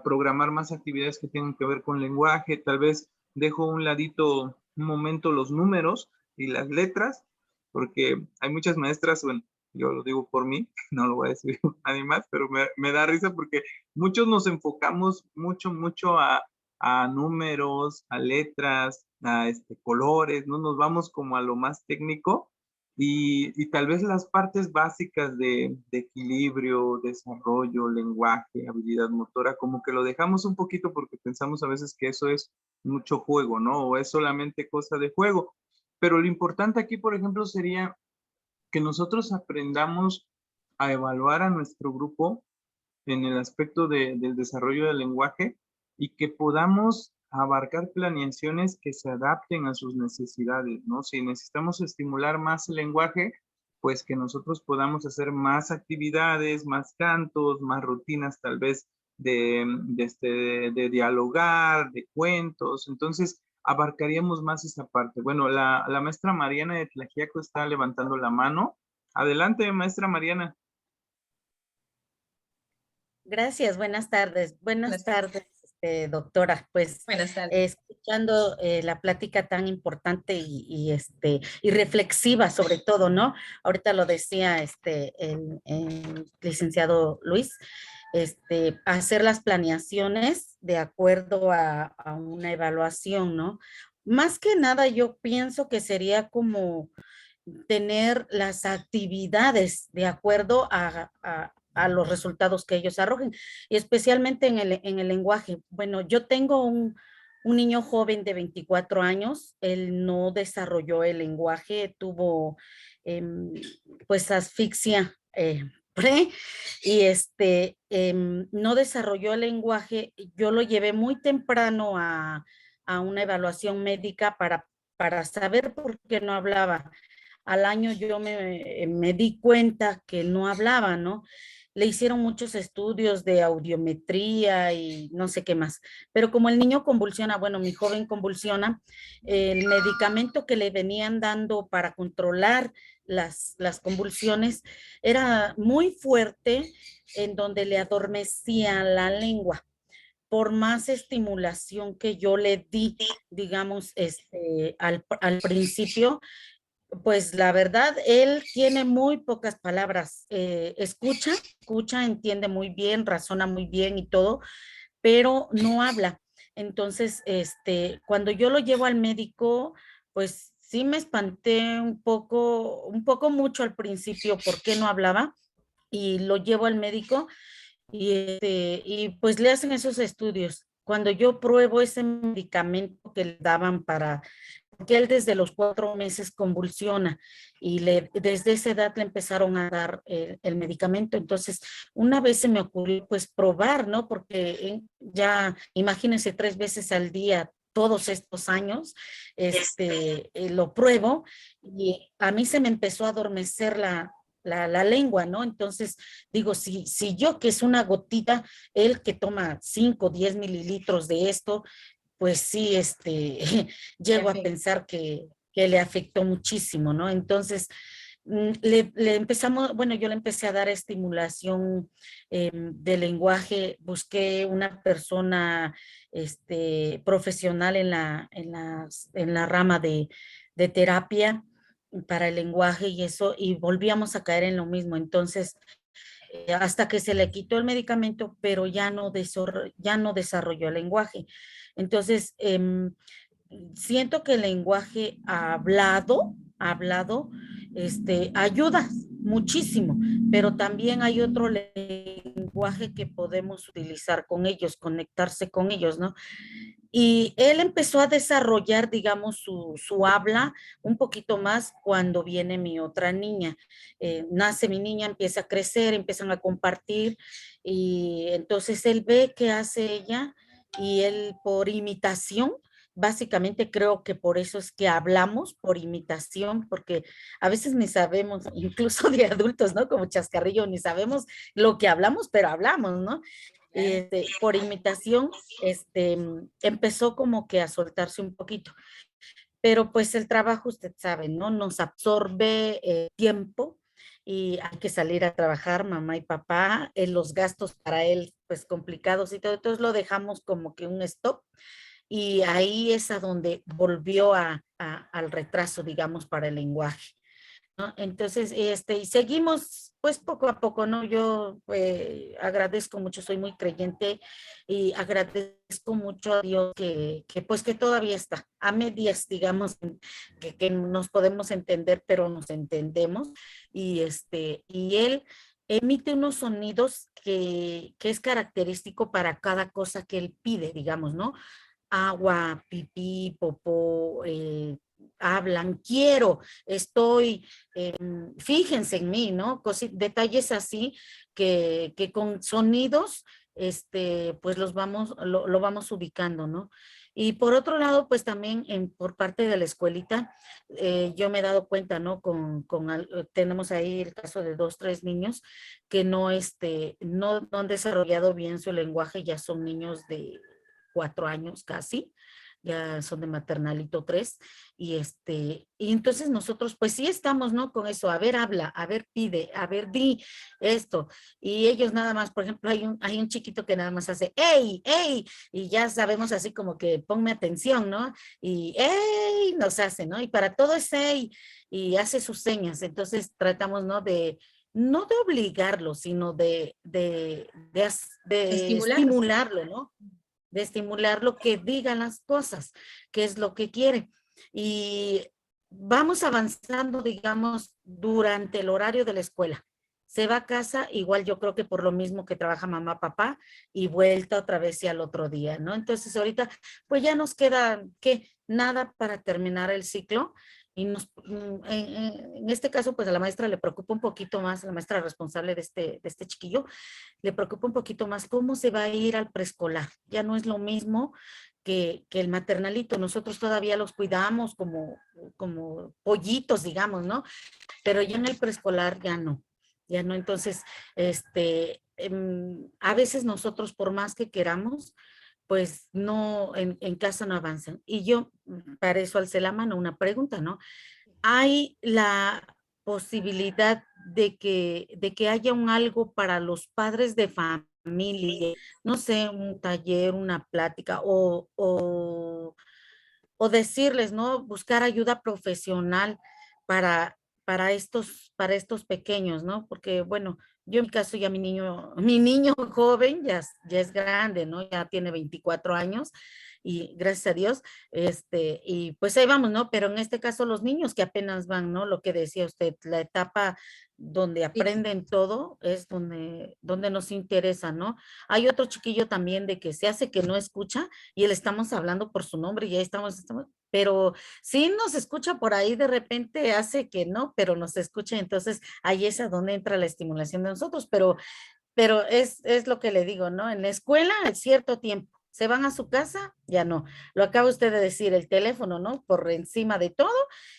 programar más actividades que tengan que ver con lenguaje. Tal vez dejo a un ladito un momento los números y las letras, porque hay muchas maestras, bueno, yo lo digo por mí, no lo voy a decir a nadie más, pero me da risa porque muchos nos enfocamos mucho a números, a letras, a colores, ¿no? Nos vamos como a lo más técnico y tal vez las partes básicas de equilibrio, desarrollo, lenguaje, habilidad motora, como que lo dejamos un poquito porque pensamos a veces que eso es mucho juego, ¿no? O es solamente cosa de juego. Pero lo importante aquí, por ejemplo, sería que nosotros aprendamos a evaluar a nuestro grupo en el aspecto del desarrollo del lenguaje y que podamos abarcar planeaciones que se adapten a sus necesidades, ¿no? Si necesitamos estimular más el lenguaje, pues que nosotros podamos hacer más actividades, más cantos, más rutinas tal vez de dialogar, de cuentos. Entonces, abarcaríamos más esa parte. Bueno, la maestra Mariana de Tlaxiaco está levantando la mano. Adelante, maestra Mariana. Gracias, buenas tardes. Buenas tardes, doctora. Pues Buenas tardes. escuchando la plática tan importante y reflexiva sobre todo, ¿no? Ahorita lo decía el licenciado Luis, hacer las planeaciones de acuerdo a una evaluación, ¿no? Más que nada yo pienso que sería como tener las actividades de acuerdo a los resultados que ellos arrojen, y especialmente en el lenguaje. Bueno, yo tengo un niño joven de 24 años, él no desarrolló el lenguaje, tuvo pues asfixia pre, y no desarrolló el lenguaje. Yo lo llevé muy temprano a una evaluación médica para saber por qué no hablaba. Al año yo me di cuenta que no hablaba, ¿no? Le hicieron muchos estudios de audiometría y no sé qué más. Pero como el niño convulsiona, bueno, mi joven convulsiona, el medicamento que le venían dando para controlar las convulsiones era muy fuerte, en donde le adormecía la lengua. Por más estimulación que yo le di, digamos, al principio, pues la verdad, él tiene muy pocas palabras. Escucha, entiende muy bien, razona muy bien y todo, pero no habla. Entonces, cuando yo lo llevo al médico, pues sí me espanté un poco mucho al principio porque no hablaba, y lo llevo al médico y pues le hacen esos estudios. Cuando yo pruebo ese medicamento que le daban para que él desde los 4 meses convulsiona y desde esa edad le empezaron a dar el medicamento. Entonces, una vez se me ocurrió pues probar, ¿no? Porque ya, imagínense, 3 veces al día, todos estos años, lo pruebo y a mí se me empezó a adormecer la lengua, ¿no? Entonces, digo, si yo que es una gotita, él que toma 5, 10 mililitros de esto, pues sí, llego a pensar que le afectó muchísimo, ¿no? Entonces, le empezamos, bueno, yo le empecé a dar estimulación de lenguaje, busqué una persona profesional en la rama de terapia para el lenguaje y eso, y volvíamos a caer en lo mismo. Entonces, hasta que se le quitó el medicamento, pero ya no desarrolló el lenguaje. Entonces, siento que el lenguaje hablado, ayuda muchísimo, pero también hay otro lenguaje que podemos utilizar con ellos, conectarse con ellos, ¿no? Y él empezó a desarrollar, digamos, su habla un poquito más cuando viene mi otra niña. Nace mi niña, empieza a crecer, empiezan a compartir y entonces él ve qué hace ella y él por imitación, básicamente creo que por eso es que hablamos por imitación, porque a veces ni sabemos, incluso de adultos, ¿no? Como chascarrillo, ni sabemos lo que hablamos, pero hablamos, ¿no? Por imitación, empezó como que a soltarse un poquito. Pero pues el trabajo, usted sabe, ¿no? Nos absorbe tiempo y hay que salir a trabajar, mamá y papá, los gastos para él, pues complicados y todo, entonces lo dejamos como que un stop y ahí es a donde volvió al retraso, digamos, para el lenguaje, ¿no? Entonces, y seguimos pues poco a poco, ¿no? Yo agradezco mucho, soy muy creyente y agradezco mucho a Dios que pues que todavía está a medias, digamos, que nos podemos entender, pero nos entendemos y Él emite unos sonidos que es característico para cada cosa que Él pide, digamos, ¿no? Agua, pipí, popó, hablan, quiero, estoy, fíjense en mí, ¿no? Detalles así que con sonidos, pues lo vamos ubicando, ¿no? Y por otro lado, pues también por parte de la escuelita, yo me he dado cuenta, ¿no? Tenemos ahí el caso de 2, 3 niños que no han desarrollado bien su lenguaje, ya son niños de 4 años casi, ya son de maternalito 3, y entonces nosotros pues sí estamos, ¿no? Con eso, a ver, habla, a ver, pide, a ver, di esto, y ellos nada más, por ejemplo, hay un chiquito que nada más hace, ¡ey, ey! Y ya sabemos así como que ponme atención, ¿no? Y ¡ey! Nos hace, ¿no? Y para todo es ¡ey! Y hace sus señas, entonces tratamos, ¿no? No de obligarlo, sino de Estimularlo. estimularlo, ¿no? De estimularlo que diga las cosas, que es lo que quiere. Y vamos avanzando, digamos, durante el horario de la escuela. Se va a casa, igual yo creo que por lo mismo que trabaja mamá, papá, y vuelta otra vez y al otro día, ¿no? Entonces ahorita, pues ya nos queda, ¿qué? Nada para terminar el ciclo. Y en este caso, pues a la maestra le preocupa un poquito más, a la maestra responsable de este chiquillo, le preocupa un poquito más cómo se va a ir al preescolar. Ya no es lo mismo que el maternalito. Nosotros todavía los cuidamos como pollitos, digamos, ¿no? Pero ya en el preescolar ya no. Ya no, entonces, a veces nosotros, por más que queramos, pues no, en casa no avanzan. Y yo, para eso alcé la mano, una pregunta, ¿no? ¿Hay la posibilidad de que haya un algo para los padres de familia? No sé, un taller, una plática o decirles, ¿no? Buscar ayuda profesional para estos pequeños, ¿no? Porque, bueno, yo en mi caso ya mi niño joven ya es grande, ¿no? Ya tiene 24 años y gracias a Dios, y pues ahí vamos, ¿no? Pero en este caso los niños que apenas van, ¿no? Lo que decía usted, la etapa donde aprenden todo es donde nos interesa, ¿no? Hay otro chiquillo también de que se hace que no escucha y le estamos hablando por su nombre y ahí estamos, pero sí nos escucha por ahí, de repente hace que no, pero nos escucha, entonces ahí es a donde entra la estimulación de nosotros, pero es lo que le digo, ¿no? En la escuela es cierto tiempo. Se van a su casa, ya no. Lo acaba usted de decir, el teléfono, ¿no? Por encima de todo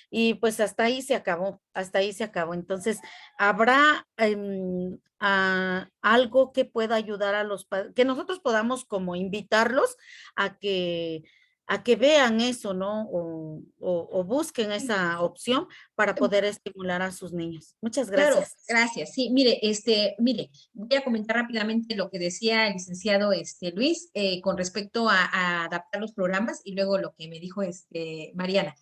y pues hasta ahí se acabó, hasta ahí se acabó. Entonces, ¿habrá algo que pueda ayudar a los padres, que nosotros podamos como invitarlos a que, a que vean eso, ¿no? O busquen esa opción para poder estimular a sus niños? Muchas Claro, gracias. gracias. Sí, mire, voy a comentar rápidamente lo que decía el licenciado Luis con respecto a adaptar los programas y luego lo que me dijo Mariana.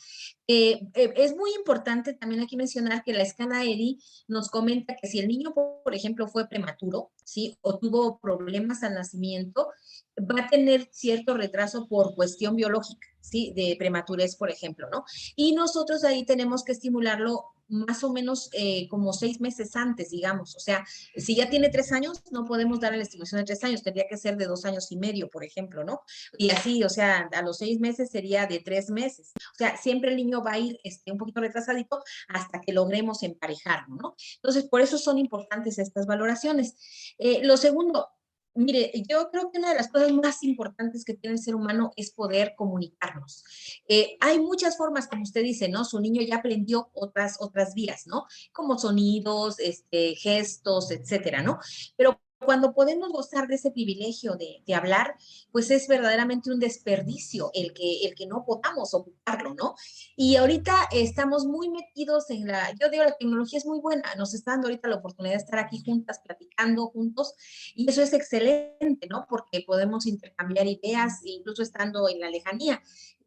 Es muy importante también aquí mencionar que la escala EDI nos comenta que si el niño, por ejemplo, fue prematuro, ¿sí? O tuvo problemas al nacimiento, va a tener cierto retraso por cuestión biológica, ¿sí? De prematurez, por ejemplo, ¿no? Y nosotros ahí tenemos que estimularlo más o menos como 6 meses antes, digamos. O sea, si ya tiene 3 años, no podemos darle la estimulación de 3 años, tendría que ser de 2 años y medio, por ejemplo, ¿no? Y así, o sea, a los 6 meses sería de 3 meses. O sea, siempre el niño va a ir un poquito retrasadito hasta que logremos emparejarlo, ¿no? Entonces, por eso son importantes estas valoraciones. Lo segundo, mire, yo creo que una de las cosas más importantes que tiene el ser humano es poder comunicarnos. Hay muchas formas, como usted dice, ¿no? Su niño ya aprendió otras vías, ¿no? Como sonidos, gestos, etcétera, ¿no? Pero cuando podemos gozar de ese privilegio de hablar, pues es verdaderamente un desperdicio el que no podamos ocuparlo, ¿no? Y ahorita estamos muy metidos yo digo, la tecnología es muy buena, nos está dando ahorita la oportunidad de estar aquí juntas, platicando juntos, y eso es excelente, ¿no? Porque podemos intercambiar ideas, incluso estando en la lejanía.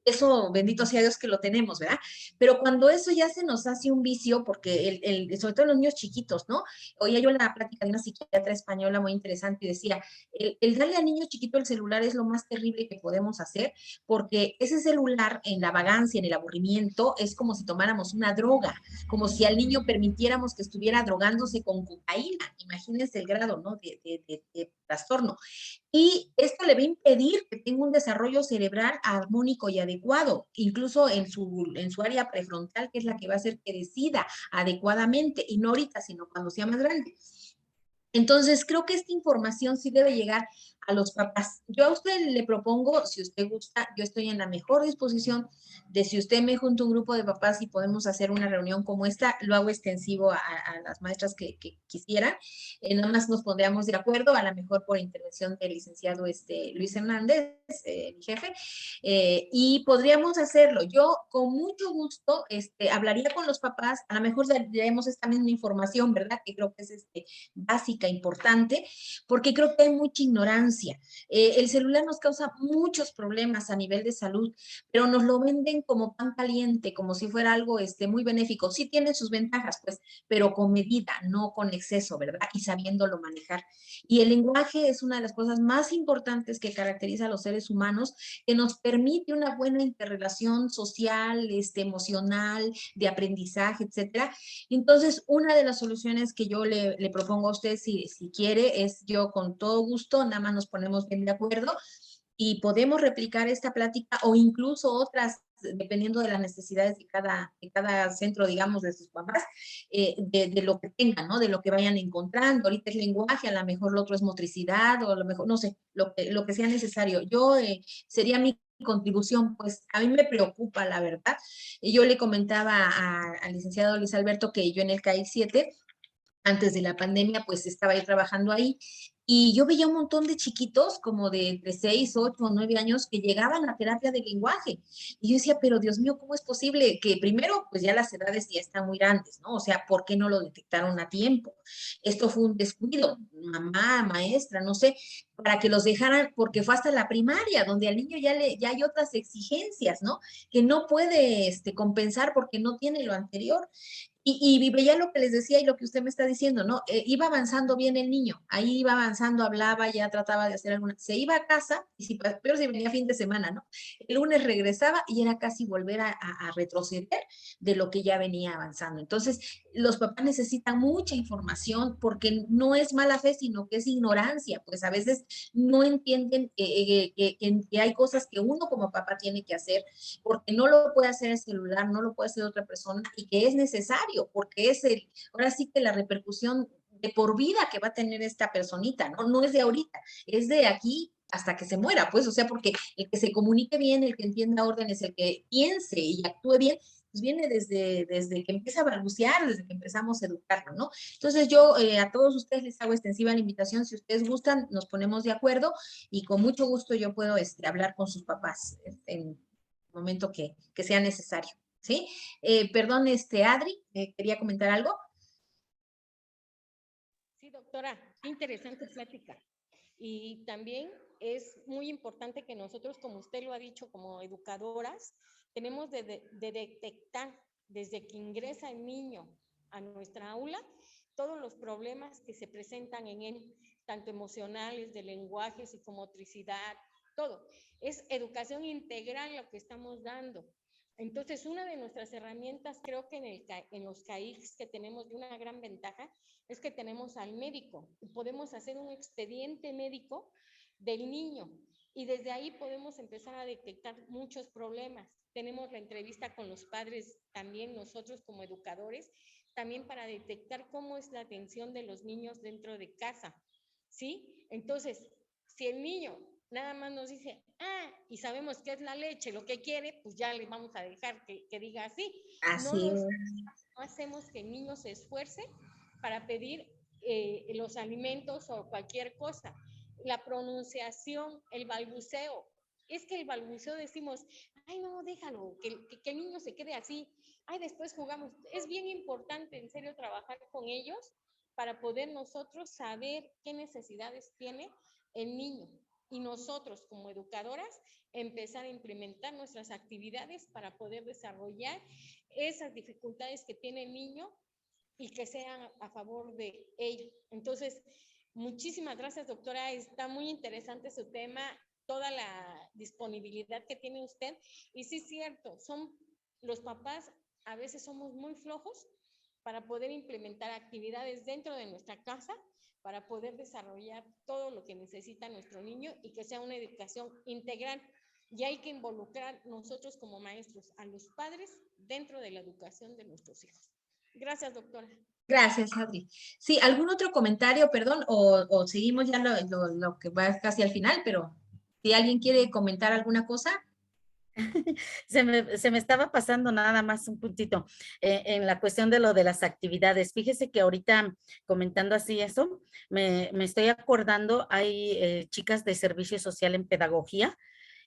Eso, bendito sea Dios que lo tenemos, ¿verdad? Pero cuando eso ya se nos hace un vicio, porque sobre todo los niños chiquitos, ¿no? Oía yo la plática de una psiquiatra española muy interesante y decía, el darle al niño chiquito el celular es lo más terrible que podemos hacer, porque ese celular en la vagancia, en el aburrimiento, es como si tomáramos una droga, como si al niño permitiéramos que estuviera drogándose con cocaína. Imagínense el grado, ¿no? De trastorno. Y esto le va a impedir que tenga un desarrollo cerebral armónico y adecuado, incluso en su área prefrontal, que es la que va a hacer que decida adecuadamente, y no ahorita, sino cuando sea más grande. Entonces, creo que esta información sí debe llegar a los papás. Yo a usted le propongo, si usted gusta, yo estoy en la mejor disposición de si usted me junta un grupo de papás y podemos hacer una reunión como esta, lo hago extensivo a las maestras que quisieran. Nada más nos pondríamos de acuerdo, a lo mejor por intervención del licenciado Luis Hernández, mi jefe, y podríamos hacerlo. Yo con mucho gusto hablaría con los papás, a lo mejor daremos esta misma información, ¿verdad? Que creo que es básica, importante, porque creo que hay mucha ignorancia. El celular nos causa muchos problemas a nivel de salud, pero nos lo venden como pan caliente, como si fuera algo muy benéfico. Sí tiene sus ventajas, pues, pero con medida, no con exceso, ¿verdad? Y sabiéndolo manejar. Y el lenguaje es una de las cosas más importantes que caracteriza a los seres humanos, que nos permite una buena interrelación social, emocional, de aprendizaje, etcétera. Entonces, una de las soluciones que yo le propongo a usted, si quiere, es yo con todo gusto, nada más nos ponemos bien de acuerdo y podemos replicar esta plática o incluso otras, dependiendo de las necesidades de cada centro, digamos, de sus papás, de lo que tengan, ¿no? De lo que vayan encontrando. Ahorita es lenguaje, a lo mejor lo otro es motricidad, o a lo mejor, no sé, lo que sea necesario. Yo, sería mi contribución, pues a mí me preocupa, la verdad. Y yo le comentaba al licenciado Luis Alberto que yo en el CAI 7 antes de la pandemia, pues estaba yo trabajando ahí y yo veía un montón de chiquitos como de 6, 8 o 9 años que llegaban a terapia de lenguaje. Y yo decía, pero Dios mío, ¿cómo es posible que primero, pues ya las edades ya están muy grandes, ¿no? O sea, ¿por qué no lo detectaron a tiempo? Esto fue un descuido, mamá, maestra, no sé, para que los dejaran, porque fue hasta la primaria, donde al niño ya hay otras exigencias, ¿no? Que no puede compensar porque no tiene lo anterior. Y veía lo que les decía y lo que usted me está diciendo, ¿no? Iba avanzando bien el niño, ahí iba avanzando, hablaba, ya trataba de hacer alguna, se iba a casa, y si, peor si venía fin de semana, ¿no? El lunes regresaba y era casi volver a retroceder de lo que ya venía avanzando. Entonces, los papás necesitan mucha información porque no es mala fe, sino que es ignorancia, pues a veces no entienden que hay cosas que uno como papá tiene que hacer porque no lo puede hacer el celular, no lo puede hacer otra persona y que es necesario porque es ahora sí que la repercusión de por vida que va a tener esta personita, ¿no? No es de ahorita, es de aquí hasta que se muera, pues, o sea, porque el que se comunique bien, el que entienda órdenes, el que piense y actúe bien, pues viene desde que empieza a balbucear, desde que empezamos a educarlo, ¿no? Entonces yo a todos ustedes les hago extensiva la invitación, si ustedes gustan, nos ponemos de acuerdo y con mucho gusto yo puedo hablar con sus papás en momento que sea necesario, ¿sí? Perdón, Adri, ¿quería comentar algo? Sí, doctora, qué interesante plática. Y también es muy importante que nosotros, como usted lo ha dicho, como educadoras, tenemos de detectar desde que ingresa el niño a nuestra aula todos los problemas que se presentan en él, tanto emocionales, de lenguaje, psicomotricidad, todo. Es educación integral lo que estamos dando. Entonces, una de nuestras herramientas, creo que en los CAICs que tenemos de una gran ventaja, es que tenemos al médico y podemos hacer un expediente médico del niño y desde ahí podemos empezar a detectar muchos problemas. Tenemos la entrevista con los padres también, nosotros como educadores, también para detectar cómo es la atención de los niños dentro de casa, ¿sí? Entonces, si el niño nada más nos dice, y sabemos qué es la leche, lo que quiere, pues ya le vamos a dejar que diga así. Así es. No hacemos que el niño se esfuerce para pedir los alimentos o cualquier cosa. La pronunciación, el balbuceo. Es que el balbuceo decimos, ay no, déjalo, que el niño se quede así. Ay, después jugamos. Es bien importante, en serio, trabajar con ellos para poder nosotros saber qué necesidades tiene el niño. Y nosotros, como educadoras, empezar a implementar nuestras actividades para poder desarrollar esas dificultades que tiene el niño y que sean a favor de él. Entonces, muchísimas gracias, doctora. Está muy interesante su tema, toda la disponibilidad que tiene usted. Y sí es cierto, los papás a veces somos muy flojos para poder implementar actividades dentro de nuestra casa, para poder desarrollar todo lo que necesita nuestro niño y que sea una educación integral. Y hay que involucrar nosotros como maestros a los padres dentro de la educación de nuestros hijos. Gracias, doctora. Gracias, Adri. Sí, ¿algún otro comentario, perdón? O seguimos ya lo que va casi al final, pero si alguien quiere comentar alguna cosa. Se me estaba pasando nada más un puntito en la cuestión de lo de las actividades. Fíjese que ahorita comentando así eso, me estoy acordando, hay chicas de servicio social en pedagogía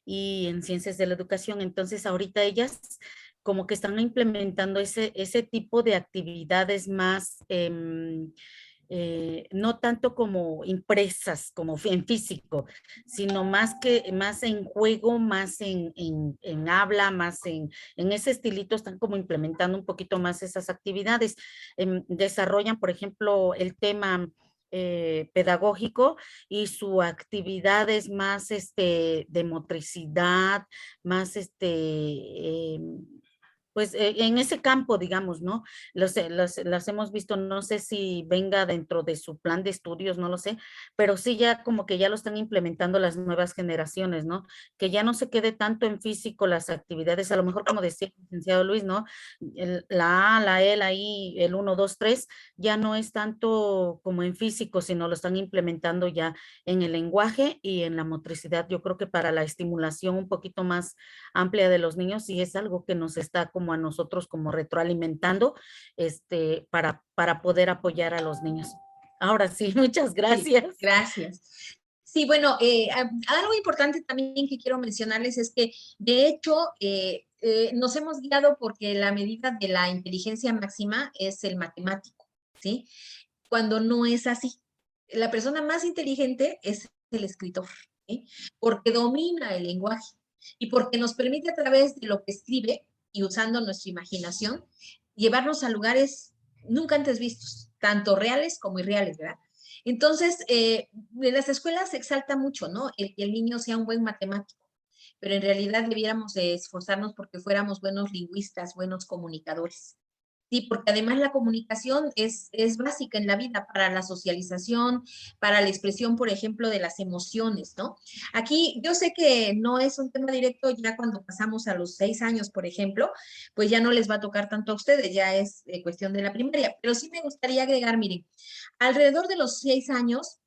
y en ciencias de la educación, entonces ahorita ellas como que están implementando ese tipo de actividades más no tanto como impresas, como en físico, sino más en juego, más en habla, más en ese estilito, están como implementando un poquito más esas actividades. Desarrollan, por ejemplo, el tema pedagógico y su actividad es más de motricidad, más pues en ese campo, digamos, ¿no? Las hemos visto, no sé si venga dentro de su plan de estudios, no lo sé, pero sí ya como que ya lo están implementando las nuevas generaciones, ¿no? Que ya no se quede tanto en físico las actividades, a lo mejor como decía el licenciado Luis, ¿no? La A, la E, la I, el 1, 2, 3, ya no es tanto como en físico, sino lo están implementando ya en el lenguaje y en la motricidad. Yo creo que para la estimulación un poquito más amplia de los niños y es algo que nos está como a nosotros como retroalimentando para poder apoyar a los niños. Ahora sí, muchas gracias. Sí, gracias. Sí, bueno, algo importante también que quiero mencionarles es que, de hecho, nos hemos guiado porque la medida de la inteligencia máxima es el matemático, ¿sí? Cuando no es así. La persona más inteligente es el escritor, ¿sí? Porque domina el lenguaje y porque nos permite a través de lo que escribe y usando nuestra imaginación, llevarnos a lugares nunca antes vistos, tanto reales como irreales, ¿verdad? Entonces, en las escuelas se exalta mucho, ¿no? El que el niño sea un buen matemático, pero en realidad debiéramos de esforzarnos porque fuéramos buenos lingüistas, buenos comunicadores. Sí, porque además la comunicación es básica en la vida para la socialización, para la expresión, por ejemplo, de las emociones, ¿no? Aquí yo sé que no es un tema directo ya cuando pasamos a los 6 años, por ejemplo, pues ya no les va a tocar tanto a ustedes, ya es cuestión de la primaria, pero sí me gustaría agregar, miren, alrededor de los 6 años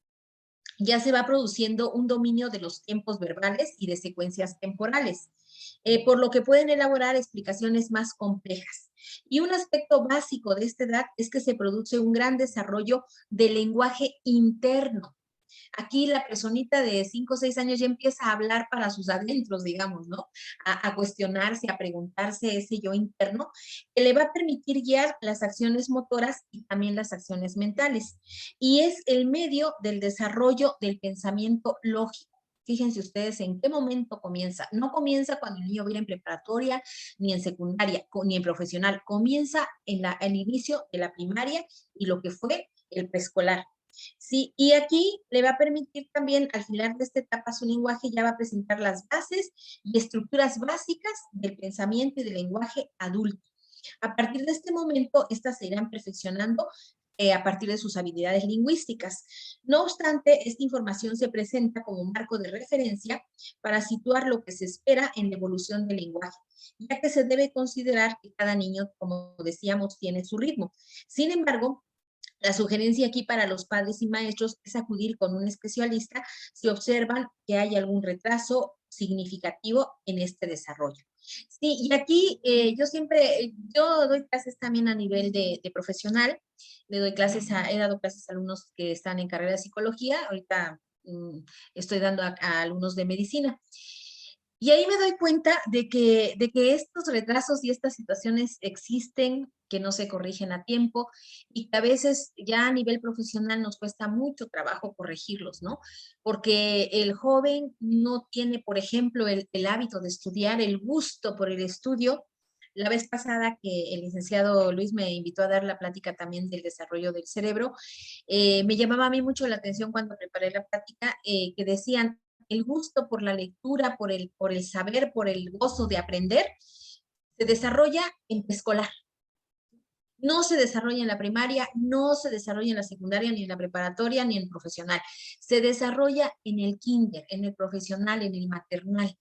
ya se va produciendo un dominio de los tiempos verbales y de secuencias temporales, por lo que pueden elaborar explicaciones más complejas. Y un aspecto básico de esta edad es que se produce un gran desarrollo del lenguaje interno. Aquí la personita de 5 o 6 años ya empieza a hablar para sus adentros, digamos, ¿no? A cuestionarse, a preguntarse ese yo interno, que le va a permitir guiar las acciones motoras y también las acciones mentales. Y es el medio del desarrollo del pensamiento lógico. Fíjense ustedes en qué momento comienza. No comienza cuando el niño viene en preparatoria, ni en secundaria, ni en profesional. Comienza en el inicio de la primaria y lo que fue el preescolar. Sí, y aquí le va a permitir también, al final de esta etapa, su lenguaje ya va a presentar las bases y estructuras básicas del pensamiento y del lenguaje adulto. A partir de este momento, estas se irán perfeccionando a partir de sus habilidades lingüísticas. No obstante, esta información se presenta como un marco de referencia para situar lo que se espera en la evolución del lenguaje, ya que se debe considerar que cada niño, como decíamos, tiene su ritmo. Sin embargo, la sugerencia aquí para los padres y maestros es acudir con un especialista si observan que hay algún retraso significativo en este desarrollo. Sí, y aquí yo doy clases también a nivel de profesional, he dado clases a alumnos que están en carrera de psicología, ahorita estoy dando a alumnos de medicina. Y ahí me doy cuenta de que estos retrasos y estas situaciones existen, que no se corrigen a tiempo y que a veces ya a nivel profesional nos cuesta mucho trabajo corregirlos, ¿no? Porque el joven no tiene, por ejemplo, el hábito de estudiar, el gusto por el estudio. La vez pasada que el licenciado Luis me invitó a dar la plática también del desarrollo del cerebro, me llamaba a mí mucho la atención cuando preparé la plática, que decían, el gusto por la lectura, por el saber, por el gozo de aprender, se desarrolla en preescolar. No se desarrolla en la primaria, no se desarrolla en la secundaria, ni en la preparatoria, ni en el profesional. Se desarrolla en el kinder, en el profesional, en el maternal,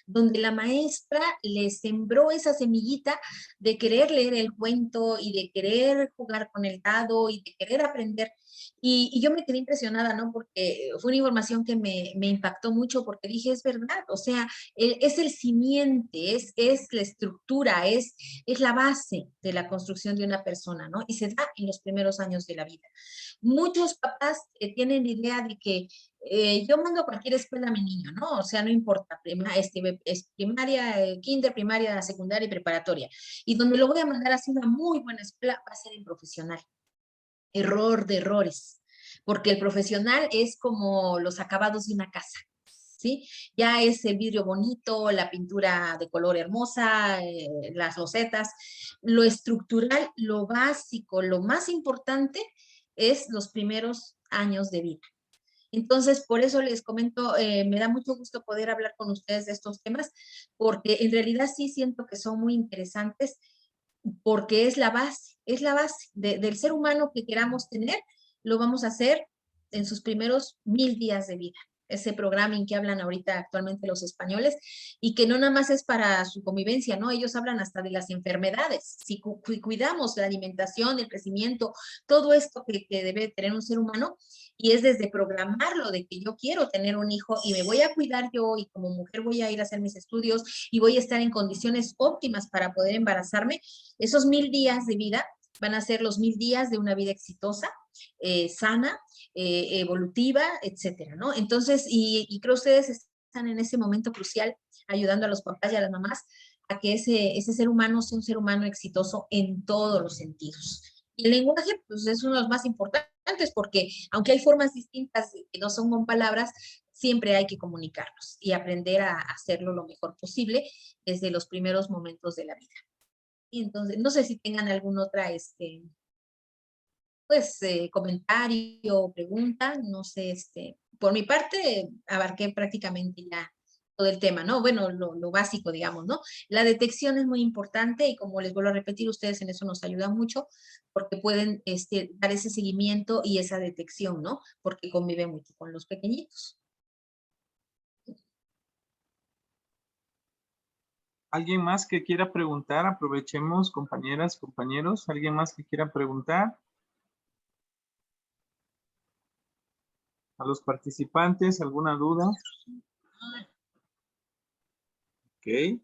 donde la maestra le sembró esa semillita de querer leer el cuento y de querer jugar con el dado y de querer aprender. Y yo me quedé impresionada, ¿no? Porque fue una información que me impactó mucho porque dije, es verdad, o sea, es el simiente, es la estructura, es la base de la construcción de una persona, ¿no? Y se da en los primeros años de la vida. Muchos papás tienen idea de que yo mando a cualquier escuela a mi niño, ¿no? O sea, no importa, es primaria, kinder, primaria, secundaria y preparatoria. Y donde lo voy a mandar a una muy buena escuela va a ser en profesional. Error de errores, porque el profesional es como los acabados de una casa. ¿Sí? Ya es el vidrio bonito, la pintura de color hermosa, las losetas. Lo estructural, lo básico, lo más importante es los primeros años de vida. Entonces, por eso les comento, me da mucho gusto poder hablar con ustedes de estos temas, porque en realidad sí siento que son muy interesantes, porque es la base del ser humano que queramos tener, lo vamos a hacer en sus primeros 1000 días de vida. Ese programming que hablan ahorita actualmente los españoles y que no nada más es para su convivencia, ¿no? Ellos hablan hasta de las enfermedades. Si cuidamos la alimentación, el crecimiento, todo esto que debe tener un ser humano, y es desde programarlo de que yo quiero tener un hijo y me voy a cuidar yo y como mujer voy a ir a hacer mis estudios y voy a estar en condiciones óptimas para poder embarazarme, esos 1000 días de vida van a ser los 1000 días de una vida exitosa, sana, evolutiva, etcétera, ¿no? Entonces, y creo que ustedes están en ese momento crucial ayudando a los papás y a las mamás a que ese ser humano sea un ser humano exitoso en todos los sentidos. Y el lenguaje, pues, es uno de los más importantes porque, aunque hay formas distintas que no son con palabras, siempre hay que comunicarnos y aprender a hacerlo lo mejor posible desde los primeros momentos de la vida. Y entonces, no sé si tengan alguna otra, pues, comentario o pregunta, no sé, por mi parte, abarqué prácticamente ya todo el tema, ¿no? Bueno, lo básico, digamos, ¿no? La detección es muy importante y como les vuelvo a repetir, ustedes en eso nos ayudan mucho porque pueden dar ese seguimiento y esa detección, ¿no? Porque conviven mucho con los pequeñitos. ¿Alguien más que quiera preguntar? Aprovechemos, compañeras, compañeros. ¿Alguien más que quiera preguntar? A los participantes, ¿alguna duda? Ok.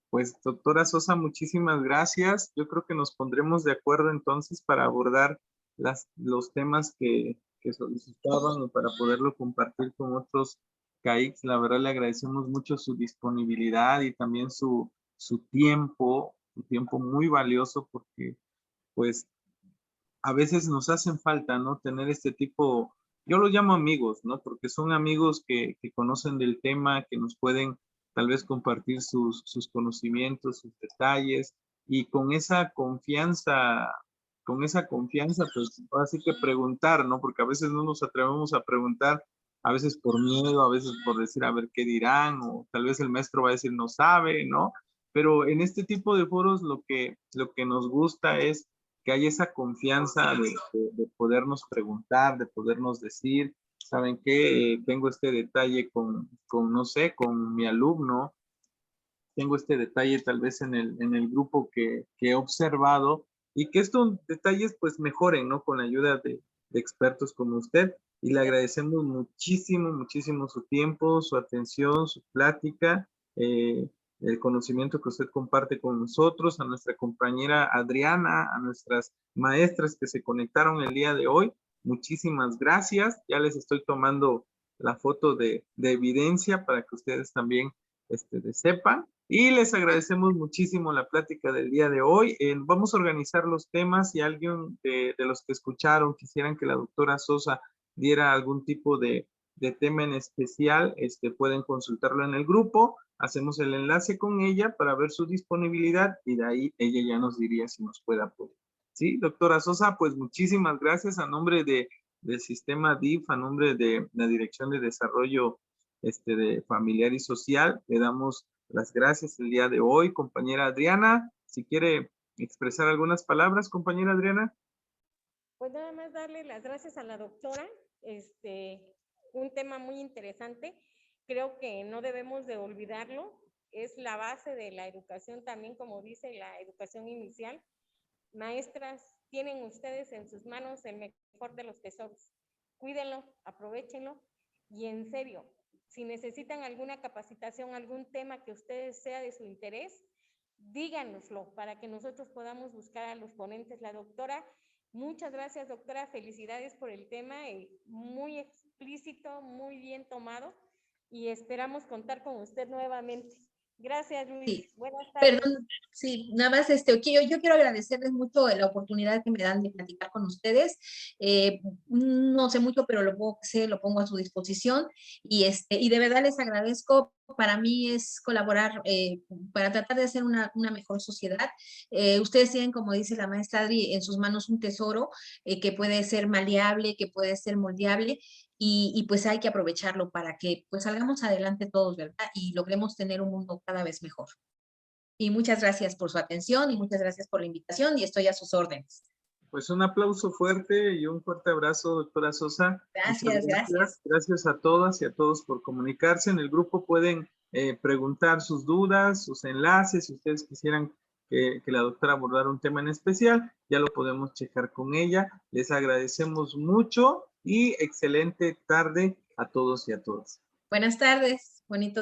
Pues, doctora Sosa, muchísimas gracias. Yo creo que nos pondremos de acuerdo entonces para abordar los temas que solicitaban y para poderlo compartir con otros CAICs. La verdad le agradecemos mucho su disponibilidad y también su tiempo muy valioso porque pues a veces nos hacen falta, ¿no? Tener este tipo, yo lo llamo amigos, ¿no? Porque son amigos que conocen del tema, que nos pueden tal vez compartir sus conocimientos, sus detalles, y con esa confianza, pues así que preguntar, ¿no? Porque a veces no nos atrevemos a preguntar, a veces por miedo, a veces por decir a ver qué dirán, o tal vez el maestro va a decir no sabe, ¿no? Pero en este tipo de foros lo que nos gusta es que hay esa confianza de podernos preguntar, de podernos decir, ¿saben qué? Tengo este detalle no sé, con mi alumno, tengo este detalle tal vez en el grupo que he observado y que estos detalles pues mejoren, ¿no? Con la ayuda de expertos como usted. Y le agradecemos muchísimo, muchísimo su tiempo, su atención, su plática, el conocimiento que usted comparte con nosotros, a nuestra compañera Adriana, a nuestras maestras que se conectaron el día de hoy. Muchísimas gracias. Ya les estoy tomando la foto de evidencia para que ustedes también sepan. Y les agradecemos muchísimo la plática del día de hoy. Vamos a organizar los temas. Si alguien de los que escucharon quisieran que la doctora Sosa diera algún tipo de tema en especial, pueden consultarlo en el grupo. Hacemos el enlace con ella para ver su disponibilidad y de ahí ella ya nos diría si nos puede apoyar. Sí, doctora Sosa, pues muchísimas gracias a nombre del sistema DIF, a nombre de la Dirección de Desarrollo de Familiar y Social. Le damos las gracias el día de hoy, compañera Adriana. Si quiere expresar algunas palabras, compañera Adriana. Pues nada más darle las gracias a la doctora, un tema muy interesante, creo que no debemos de olvidarlo, es la base de la educación también, como dice la educación inicial. Maestras, tienen ustedes en sus manos el mejor de los tesoros, cuídenlo, aprovechenlo y en serio, si necesitan alguna capacitación, algún tema que ustedes sea de su interés, díganoslo para que nosotros podamos buscar a los ponentes. La doctora, muchas gracias doctora, felicidades por el tema, muy explícito, muy bien tomado y esperamos contar con usted nuevamente. Gracias, Luis. Sí. Buenas tardes. Perdón, sí, nada más, yo quiero agradecerles mucho la oportunidad que me dan de platicar con ustedes. No sé mucho, pero lo poco que sé lo pongo a su disposición y de verdad les agradezco. Para mí es colaborar para tratar de hacer una mejor sociedad. Ustedes tienen, como dice la maestra Adri, en sus manos un tesoro que puede ser maleable, que puede ser moldeable y pues hay que aprovecharlo para que pues salgamos adelante todos, ¿verdad? Y logremos tener un mundo cada vez mejor. Y muchas gracias por su atención y muchas gracias por la invitación y estoy a sus órdenes. Pues un aplauso fuerte y un fuerte abrazo, doctora Sosa. Gracias, gracias. Gracias a todas y a todos por comunicarse. En el grupo pueden preguntar sus dudas, sus enlaces, si ustedes quisieran que la doctora abordara un tema en especial, ya lo podemos checar con ella. Les agradecemos mucho y excelente tarde a todos y a todas. Buenas tardes, bonito